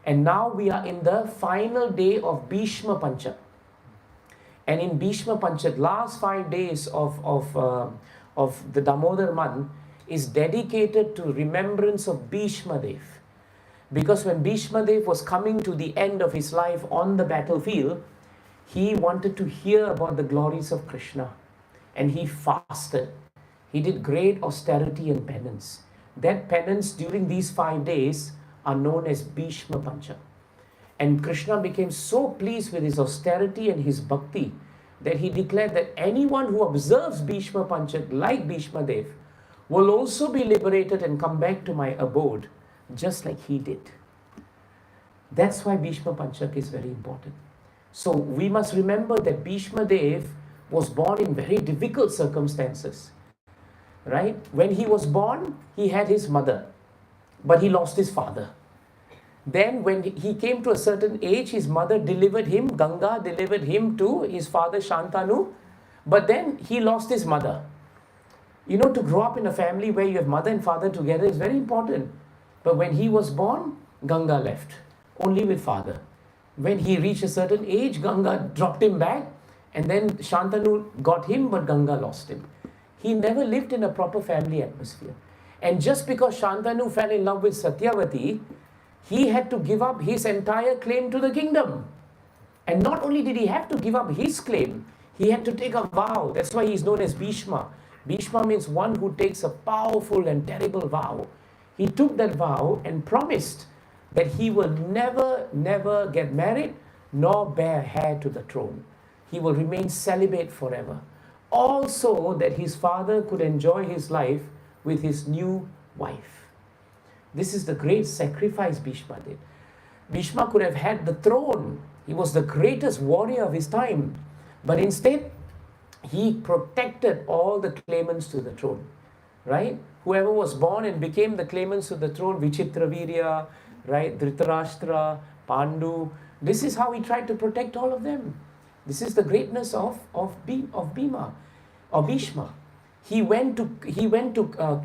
And now we are in the final day of Bhishma Pancha. And in Bhishma Pancha, last 5 days of the Damodar month is dedicated to remembrance of Bhishma Dev. Because when Bhishma Dev was coming to the end of his life on the battlefield, he wanted to hear about the glories of Krishna. And he fasted. He did great austerity and penance. That penance during these 5 days are known as Bhishma Pancha. And Krishna became so pleased with his austerity and his bhakti that he declared that anyone who observes Bhishma Pancha like Bhishma Dev will also be liberated and come back to my abode just like he did. That's why Bhishma Panchak is very important. So we must remember that Bhishma Dev was born in very difficult circumstances. Right? When he was born, he had his mother, but he lost his father. Then when he came to a certain age, his mother delivered him, Ganga delivered him to his father Shantanu, but then he lost his mother. You know, to grow up in a family where you have mother and father together is very important. But when he was born, Ganga left, only with father. When he reached a certain age, Ganga dropped him back, and then Shantanu got him, but Ganga lost him. He never lived in a proper family atmosphere. And just because Shantanu fell in love with Satyavati, he had to give up his entire claim to the kingdom. And not only did he have to give up his claim, he had to take a vow. That's why he's known as Bhishma. Bhishma means one who takes a powerful and terrible vow. He took that vow and promised that he will never get married nor bear heir to the throne. He will remain celibate forever. Also that his father could enjoy his life with his new wife. This is the great sacrifice Bhishma did. Bhishma could have had the throne. He was the greatest warrior of his time. But instead, he protected all the claimants to the throne. Right? Whoever was born and became the claimants to the throne, Vichitravirya, right? Dhritarashtra, Pandu. This is how he tried to protect all of them. This is the greatness of Bhima, or Bhishma. He went to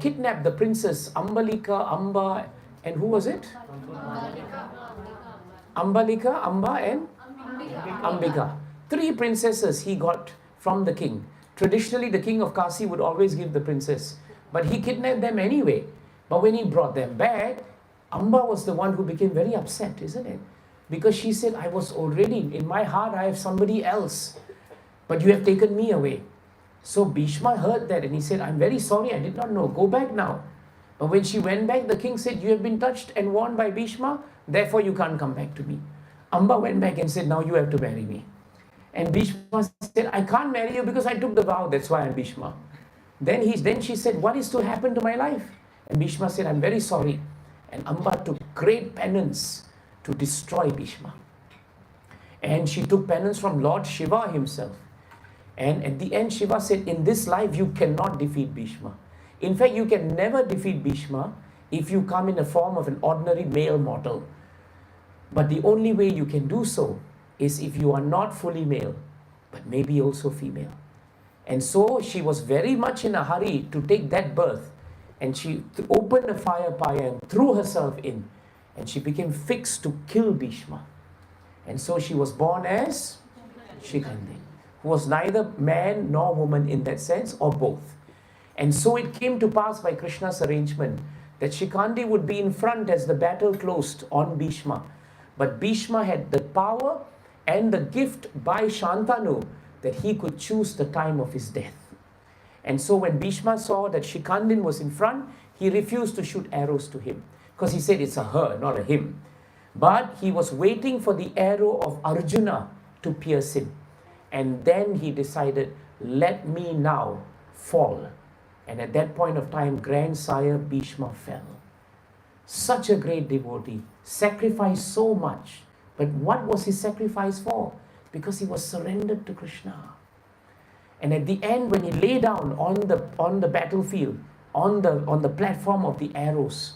kidnap the princess Ambalika, Amba, and who was it? Ambalika, Amba, and Ambika. 3 princesses he got from the king. Traditionally, the king of Kasi would always give the princess, but he kidnapped them anyway. But when he brought them back, Amba was the one who became very upset, isn't it? Because she said, I was already, in my heart I have somebody else, but you have taken me away. So Bhishma heard that and he said, I'm very sorry, I did not know, go back now. But when she went back, the king said, you have been touched and warned by Bhishma, therefore you can't come back to me. Amba went back and said, now you have to marry me. And Bhishma said, I can't marry you because I took the vow, that's why I'm Bhishma. Then she said, what is to happen to my life? And Bhishma said, I'm very sorry. And Amba took great penance to destroy Bhishma. And she took penance from Lord Shiva himself. And at the end, Shiva said, in this life, you cannot defeat Bhishma. In fact, you can never defeat Bhishma if you come in the form of an ordinary male mortal. But the only way you can do so is if you are not fully male, but maybe also female. And so she was very much in a hurry to take that birth. And she opened a fire pyre and threw herself in. And she became fixed to kill Bhishma. And so she was born as Shikhandi, who was neither man nor woman in that sense, or both. And so it came to pass by Krishna's arrangement that Shikhandi would be in front as the battle closed on Bhishma. But Bhishma had the power and the gift by Shantanu that he could choose the time of his death. And so when Bhishma saw that Shikhandi was in front, he refused to shoot arrows to him, because he said it's a her, not a him. But he was waiting for the arrow of Arjuna to pierce him. And then he decided, let me now fall. And at that point of time, grandsire Bhishma fell. Such a great devotee, sacrificed so much. But what was his sacrifice for? Because he was surrendered to Krishna. And at the end, when he lay down on the battlefield, on the platform of the arrows,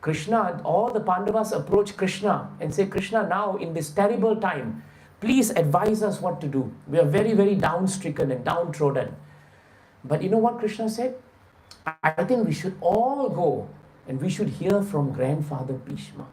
Krishna, all the Pandavas approach Krishna and say, Krishna, now in this terrible time, please advise us what to do. We are very, very down-stricken and downtrodden. But you know what Krishna said? I think we should all go and we should hear from grandfather Bhishma.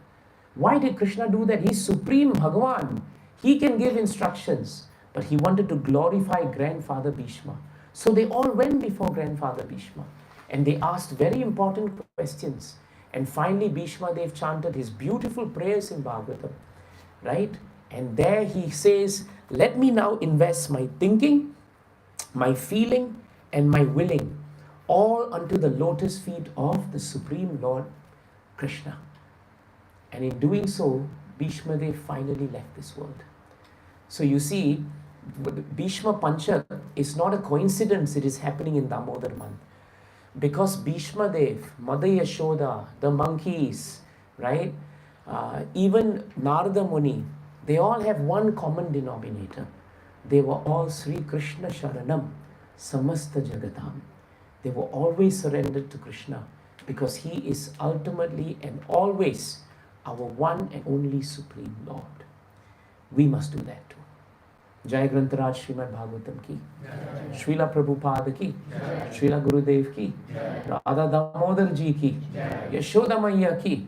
Why did Krishna do that? He's Supreme Bhagavan. He can give instructions. But he wanted to glorify grandfather Bhishma. So they all went before grandfather Bhishma. And they asked very important questions. And finally Bhishma Dev chanted his beautiful prayers in Bhagavatam. Right? And there he says, let me now invest my thinking, my feeling, and my willing, all unto the lotus feet of the Supreme Lord Krishna. And in doing so, Bhishma Dev finally left this world. So you see, Bhishma Panchak is not a coincidence, it is happening in Damodar month. Because Bhishma Dev, Mother Yashoda, the monkeys, right? Even Narada Muni, they all have one common denominator. They were all Sri Krishna Sharanam, Samasta Jagatam. They were always surrendered to Krishna because he is ultimately and always our one and only Supreme Lord. We must do that too. Jai Grantaraj Srimad Bhagavatam ki, Srila Prabhupada ki, Srila Gurudev ki, Radha Damodar ji ki, Yashoda Maiya ki,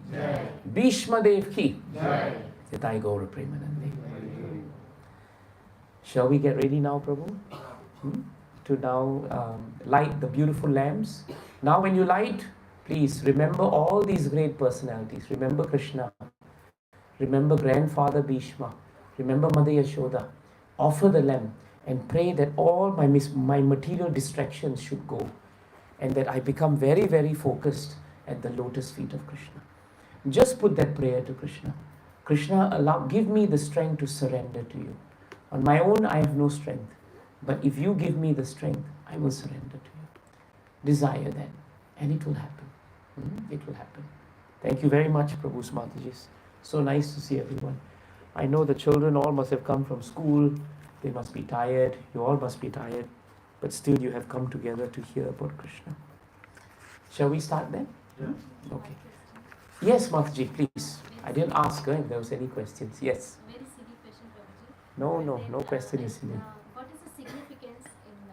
Bhishma Dev ki, Nitai Gaura Premanande. Shall we get ready now, Prabhu? To now light the beautiful lamps. Now when you light, please remember all these great personalities. Remember Krishna. Remember grandfather Bhishma. Remember Mother Yashoda. Offer the lamp and pray that all my material distractions should go and that I become very, very focused at the lotus feet of Krishna. Just put that prayer to Krishna. Krishna, give me the strength to surrender to you. On my own, I have no strength. But if you give me the strength, I will surrender to you. Desire that, and it will happen. It will happen. Thank you very much, Prabhu's Matajis. So nice to see everyone. I know the children all must have come from school. They must be tired. You all must be tired. But still you have come together to hear about Krishna. Shall we start then? Yeah. Okay. Yes, Mataji, please. I didn't ask her if there was any questions. Yes. Very silly question, Prabhuji. No question is silly. What is the significance in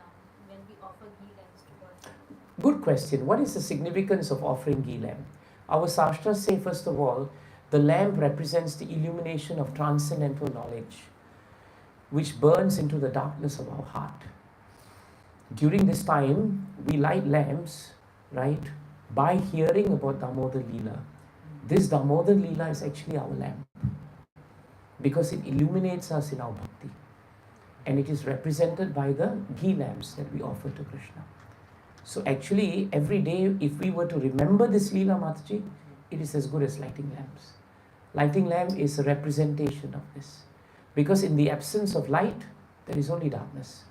when we offer ghee lamps to God? Good question. What is the significance of offering ghee lamp? Our sastras say, first of all, the lamp represents the illumination of transcendental knowledge, which burns into the darkness of our heart. During this time, we light lamps, right, by hearing about Damodar Leela. This Damodar Leela is actually our lamp, because it illuminates us in our bhakti. And it is represented by the ghee lamps that we offer to Krishna. So actually, every day, if we were to remember this Leela, Mataji, it is as good as lighting lamps. Lighting lamp is a representation of this. Because in the absence of light, there is only darkness.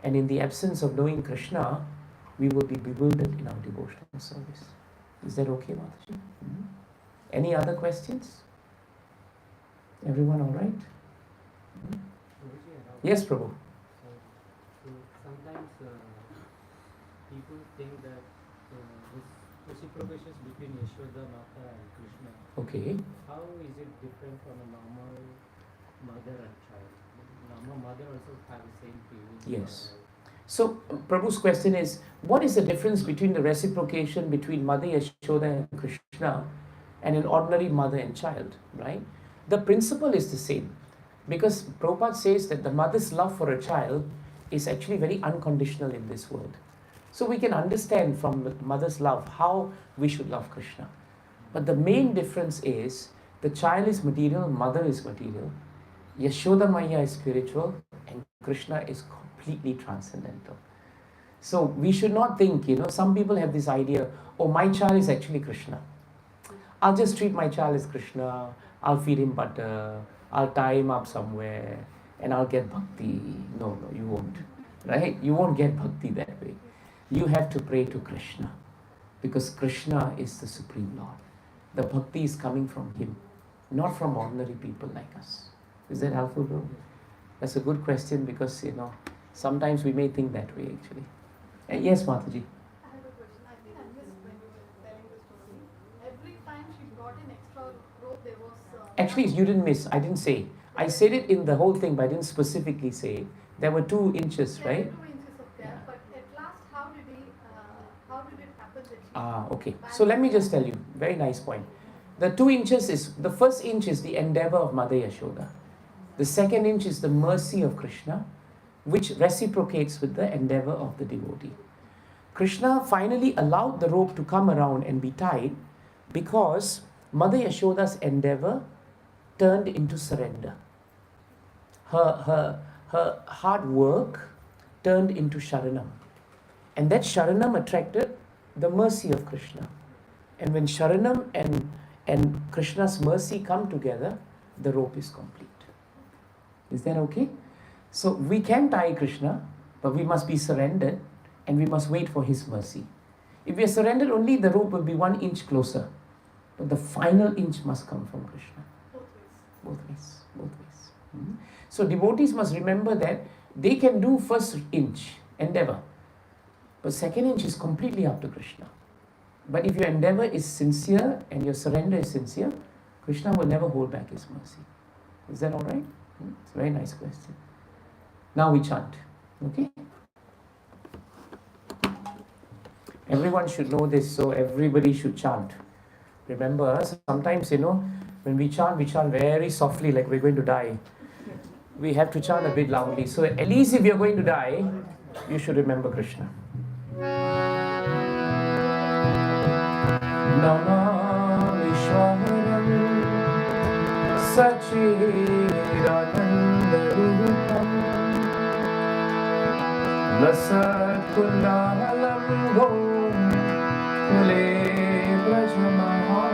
And in the absence of knowing Krishna, we will be bewildered in our devotional service. Is that okay, Mataji? Any other questions? Everyone all right? Yes, Prabhu. So sometimes people think that this reciprocation between Yashoda, Mata and Krishna. Okay. How is it different from a normal mother and child? Normal mother also have the same feeling. Yes. So Prabhu's question is, what is the difference between the reciprocation between Mother Yashoda and Krishna and an ordinary mother and child, right? The principle is the same. Because Prabhupada says that the mother's love for a child is actually very unconditional in this world. So we can understand from the mother's love how we should love Krishna. But the main difference is the child is material, mother is material. Yashoda Maya is spiritual and Krishna is completely transcendental. So we should not think, some people have this idea, oh, my child is actually Krishna. I'll just treat my child as Krishna. I'll feed him butter, I'll tie him up somewhere, and I'll get bhakti. No, no, you won't. Right? You won't get bhakti that way. You have to pray to Krishna, because Krishna is the Supreme Lord. The bhakti is coming from Him, not from ordinary people like us. Is that helpful, bro? That's a good question, because sometimes we may think that way actually. Yes, Mataji. I have a question. I think I missed when you were telling the story. Every time she brought in extra rope, there was. Actually, you didn't miss. I didn't say. I said it in the whole thing, but I didn't specifically say it. There were 2 inches, There right? were 2 inches of gap, but at last, how did it happen that she? Okay. So let me just tell you. Very nice point. The 2 inches is, the first inch is the endeavor of Mother Yashoda. The second inch is the mercy of Krishna, which reciprocates with the endeavor of the devotee. Krishna finally allowed the rope to come around and be tied because Mother Yashoda's endeavor turned into surrender. Her hard work turned into Sharanam. And that Sharanam attracted the mercy of Krishna. And when Sharanam and Krishna's mercy come together, the rope is complete. Is that okay? So we can tie Krishna, but we must be surrendered and we must wait for His mercy. If we are surrendered only, the rope will be 1 inch closer. But the final inch must come from Krishna. Both ways. Both ways. Mm-hmm. So devotees must remember that they can do first inch, endeavor. But second inch is completely up to Krishna. But if your endeavor is sincere and your surrender is sincere, Krishna will never hold back His mercy. Is that alright? It's a very nice question. Now we chant. Okay? Everyone should know this, so everybody should chant. Remember, sometimes, when we chant very softly, like we're going to die. We have to chant a bit loudly. So at least if you're going to die, you should remember Krishna. Namah Vishwaharam Sachidanandarupam Lasat Kundalam Gom Kule Brajamaha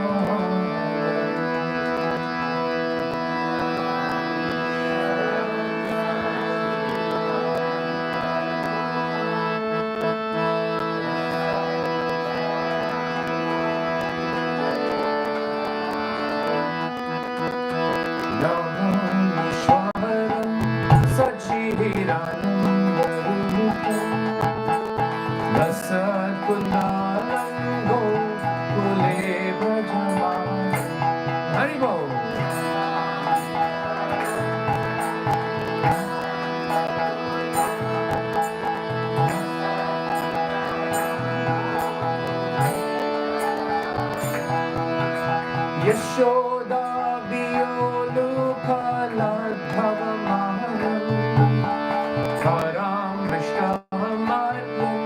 Yashoda Biyolukhaladhavamaham Karam Vishkamaryam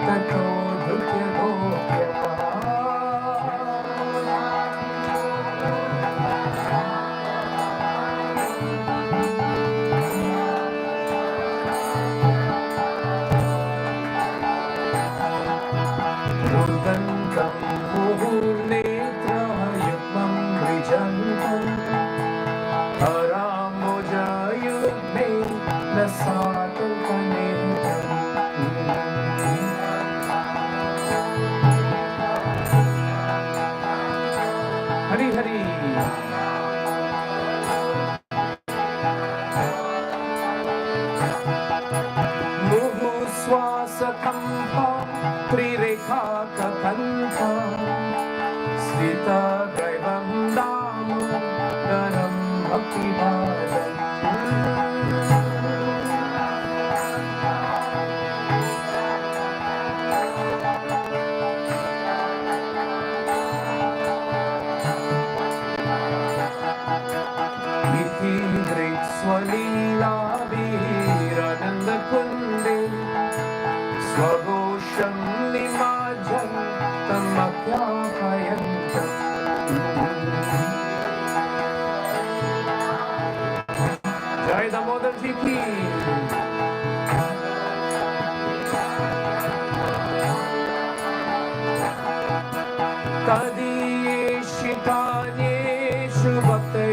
Tato Dhutya Gopyama Rudantam Muhunetra Yukmam Vijantam Aramojayudme Nasatam Panetam Hari Hari Muhu Swasa Kampa Trirekha Kakanta Srita Draivam Damodar Bhakti Bhadam Iti Great Swalila Virananda Kunde Swagosham Nimajam Tamakyapayantam Jai Damodar Ji ki Tadiyeshitanyeshu Bhakta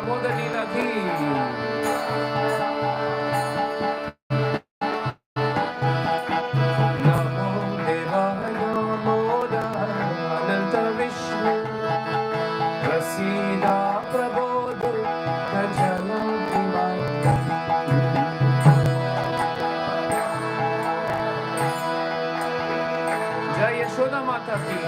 Damodar Leela ki. Namo Deva Damodar Ananta Vishnu Prasida Prabodhu Kajala Divaya. Jai Yashoda Mata ki.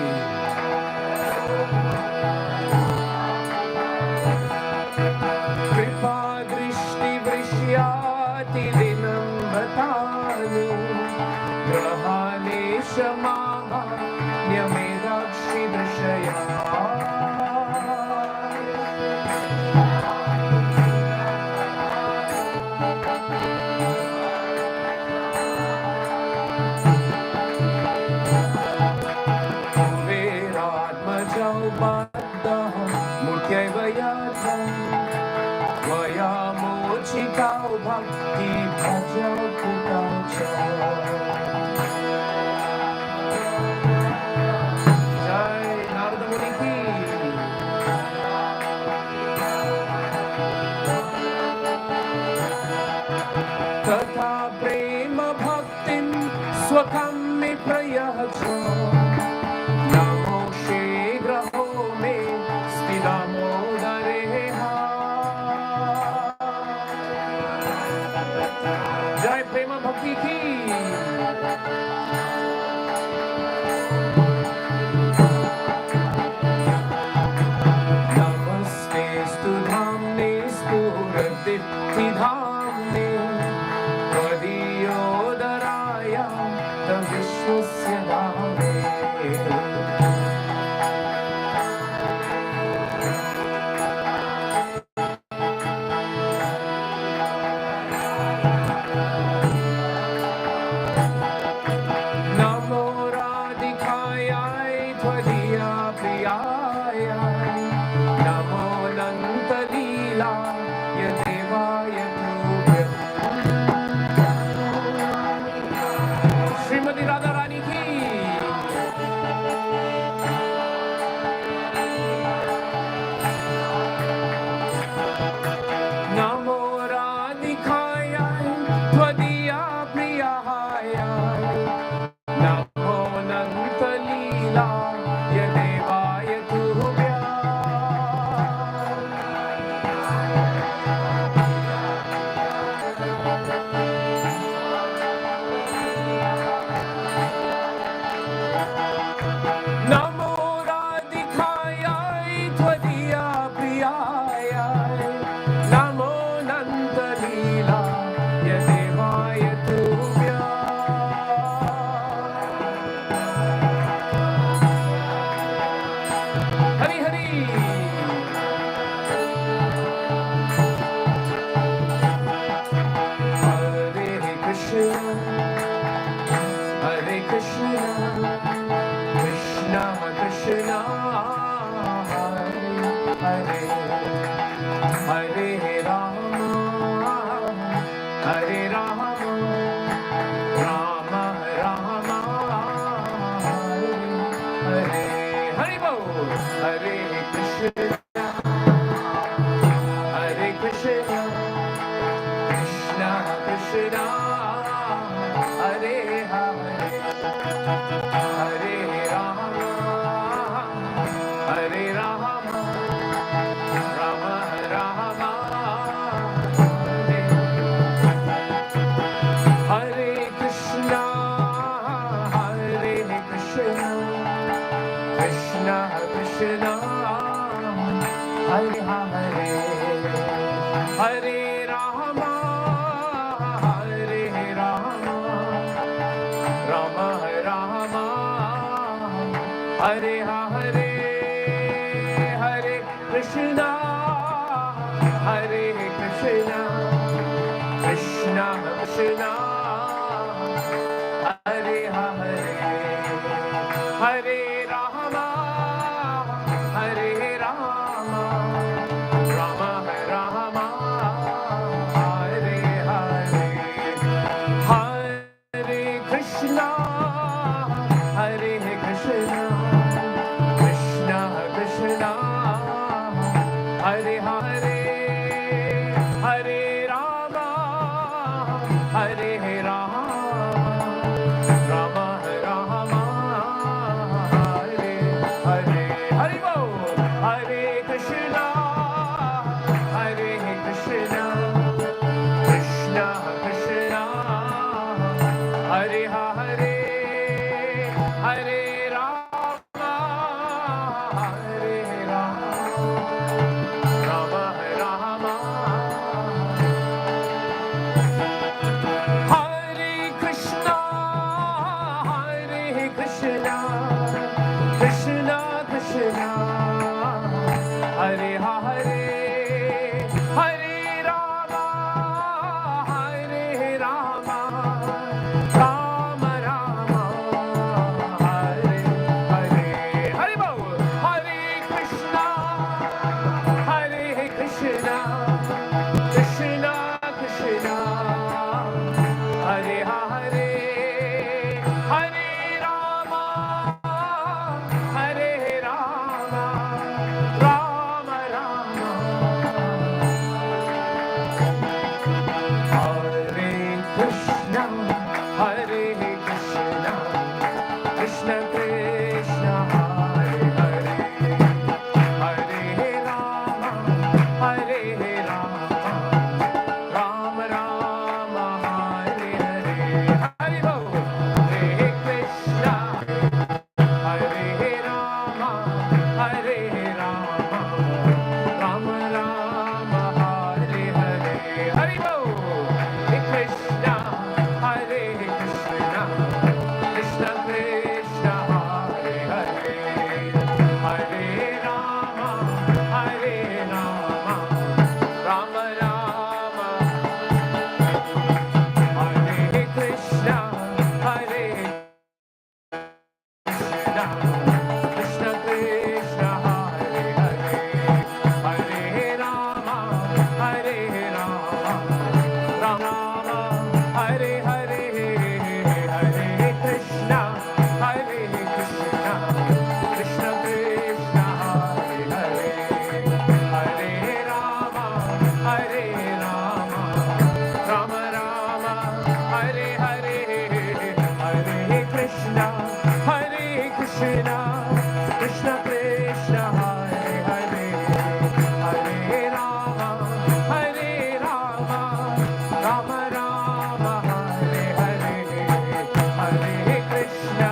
Kripa Drishti Vrishyati Vinambatani Grahane Shamaha Nyamedakshi Drishaya. Veratmajau Baddha Mutyaiva Yatra Vaya Mochikau Bhakti Bhajau Kutacha. Jai Narada Muni ki. Tatha Prema Bhaktim Swakam Me Prayacha Namo Shegraho Me Stidamodareha. Jai Prema Bhakti ki. Namaste Stu Dhamne Stu Radipti Dhamne Tadiyodaraya Tavishwasya Dhame. Namo Radhikayai Tvadiya Priyaya Namo Nanta Leela Yadevaya Tubhya. Srimati Radharani ki. Namo Radhikayai Tvadiya Priyaya Namo Nanta Leela Yadevaya Tubhya. Namo Radhikayai Tvadiya Priyaya Namo Nanta Leela Yadevaya Tubhya. Hari Hari. Hare Krishna Hare Krishna Krishna Krishna Hare Hare Rama Hare Rama Rama Rama Hare Hare. Hari Bol. Hare Krishna Hare Krishna Krishna Krishna Hare Hare Hare Rama Hare Rama Rama Rama Hare Hare Krishna Hare Krishna Krishna Krishna Hare Hare Hare Rama Hare Rama Rama Rama Hare Hare Hare Krishna Hare Krishna Krishna Krishna Hare Hare Hare Rama Hare Rama Rama Rama Hare Hare Hare Krishna Hare Krishna Krishna Krishna Hare Hare Hare Hare, Hare Rama, Hare Rama, Rama Rama, Hare Hare. Hare Bol, Hare Krishna, Hare Krishna, Krishna Krishna, Hare Hare, Hare Rama, Hare Rama, Rama Rama, Hare Krishna, Hare Krishna, Krishna Krishna, Hare Hare, Hare Rama, Hare Rama, Rama Rama, Hare Hare. Hare Bol, Hare Krishna, Hare Rama, Hare Rama, Rama Rama, Hare Hare. Hare Bol, Hare Krishna, Hare Krishna, Krishna Krishna, Hare Hare, Hare Rama, Hare Rama, Rama Rama, Hare Krishna, Hare Krishna, Krishna Krishna, Hare Hare, Hare Rama, Hare Rama, Rama Rama, Hare Hare, Hare Krishna, Hare Krishna, Krishna Krishna, Hare Hare, Hare Rama, Hare Rama, Rama Rama, Hare Hare, Hare Krishna, Hare Krishna, Krishna Krishna, Hare Hare, Hare Rama, Hare Rama, Rama Rama, Hare Hare, Hare Krishna,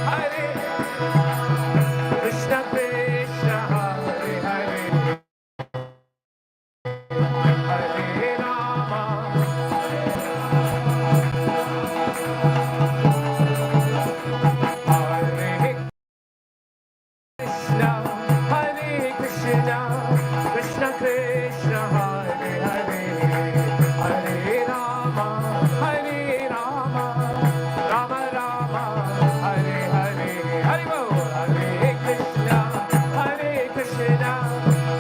Hare Krishna Krishna, Hare Hare, Hare Rama, Hare Krishna, Hare Krishna, Krishna Krishna, Hare Hare, Hare Rama, Hare Rama, Rama Rama, Hare Hare. Hare Bol, Hare Krishna, Hare Krishna,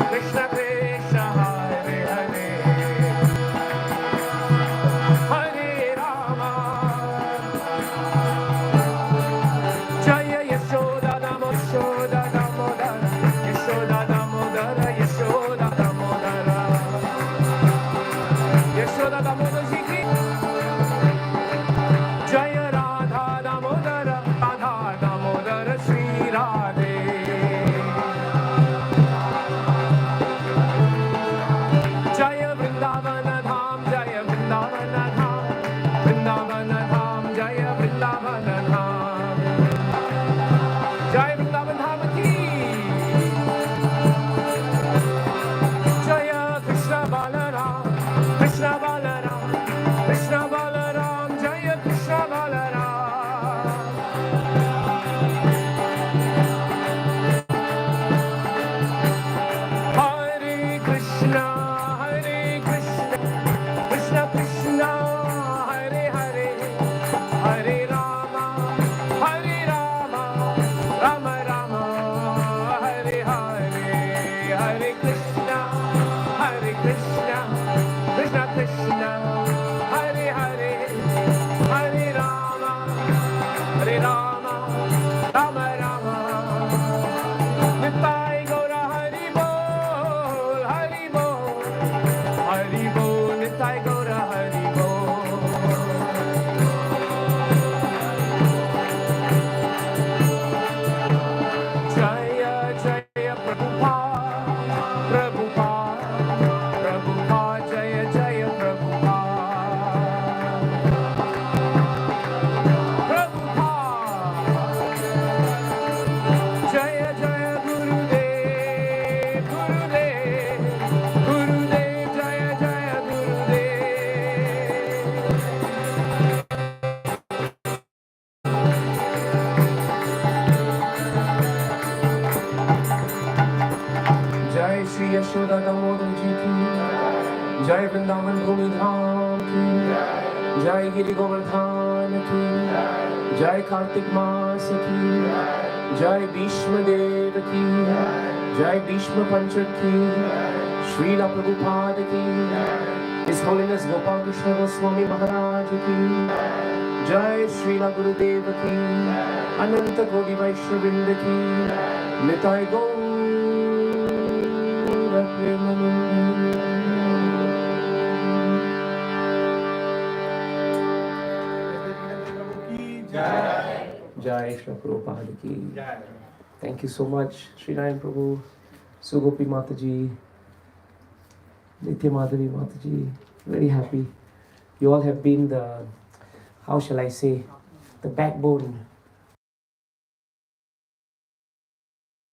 Krishna Krishna, Hare Hare, Hare Rama. Jaya Yashoda Damodar, Yashoda Damodar, Yashoda Damodar, Yashoda Damodar ji ki. Jaya Radha Damodar, Radha Damodar, Shri Radhe. Jaya Vrindavana Dham, Jaya Vrindavana Dham, Vrindavana Dham, Jaya Vrindavana Dham, Jaya Vrindavan Dham ki. Jaya Krishna Balaram, Krishna Balaram, Krishna Balaram, Jaya Krishna Balaram. Hare Krishna, Hare Krishna, Krishna Krishna, Hare Hare, Hare Rama, Hare Rama, Rama Rama, Hare Hare, Hare Krishna, Krishna Krishna, Hare Hare, Hare Rama, Rama Rama, Nitai Gaura Hari Bol, Hari Bol, Hari Bol, Nitai Gaura Hari Bol. Jaya Jaya Prabhupada, Prabhupada, Prabhupada, Jaya Jaya Prabhupada. जय श्री यशोदा दामोदर जी की, जय वृंदावन भूमि धाम की, जय गिरि गोवर्धन की, जय कार्तिक मास की, जय भीष्म देव की, जय भीष्म पंचक की, श्रीला प्रभुपाद की, His Holiness Gopal Krishna Goswami Maharaj की, जय श्रीला गुरुदेव की, अनंत कोटि वैष्णववृंद की, निताय गौर प्रेमानंद। जय श्री प्रभुपाद की। Thank you so much, Sri Narayan Prabhu, Sugopi Mataji, Nitya Madhavi Mataji. Very happy. You all have been the, how shall I say, the backbone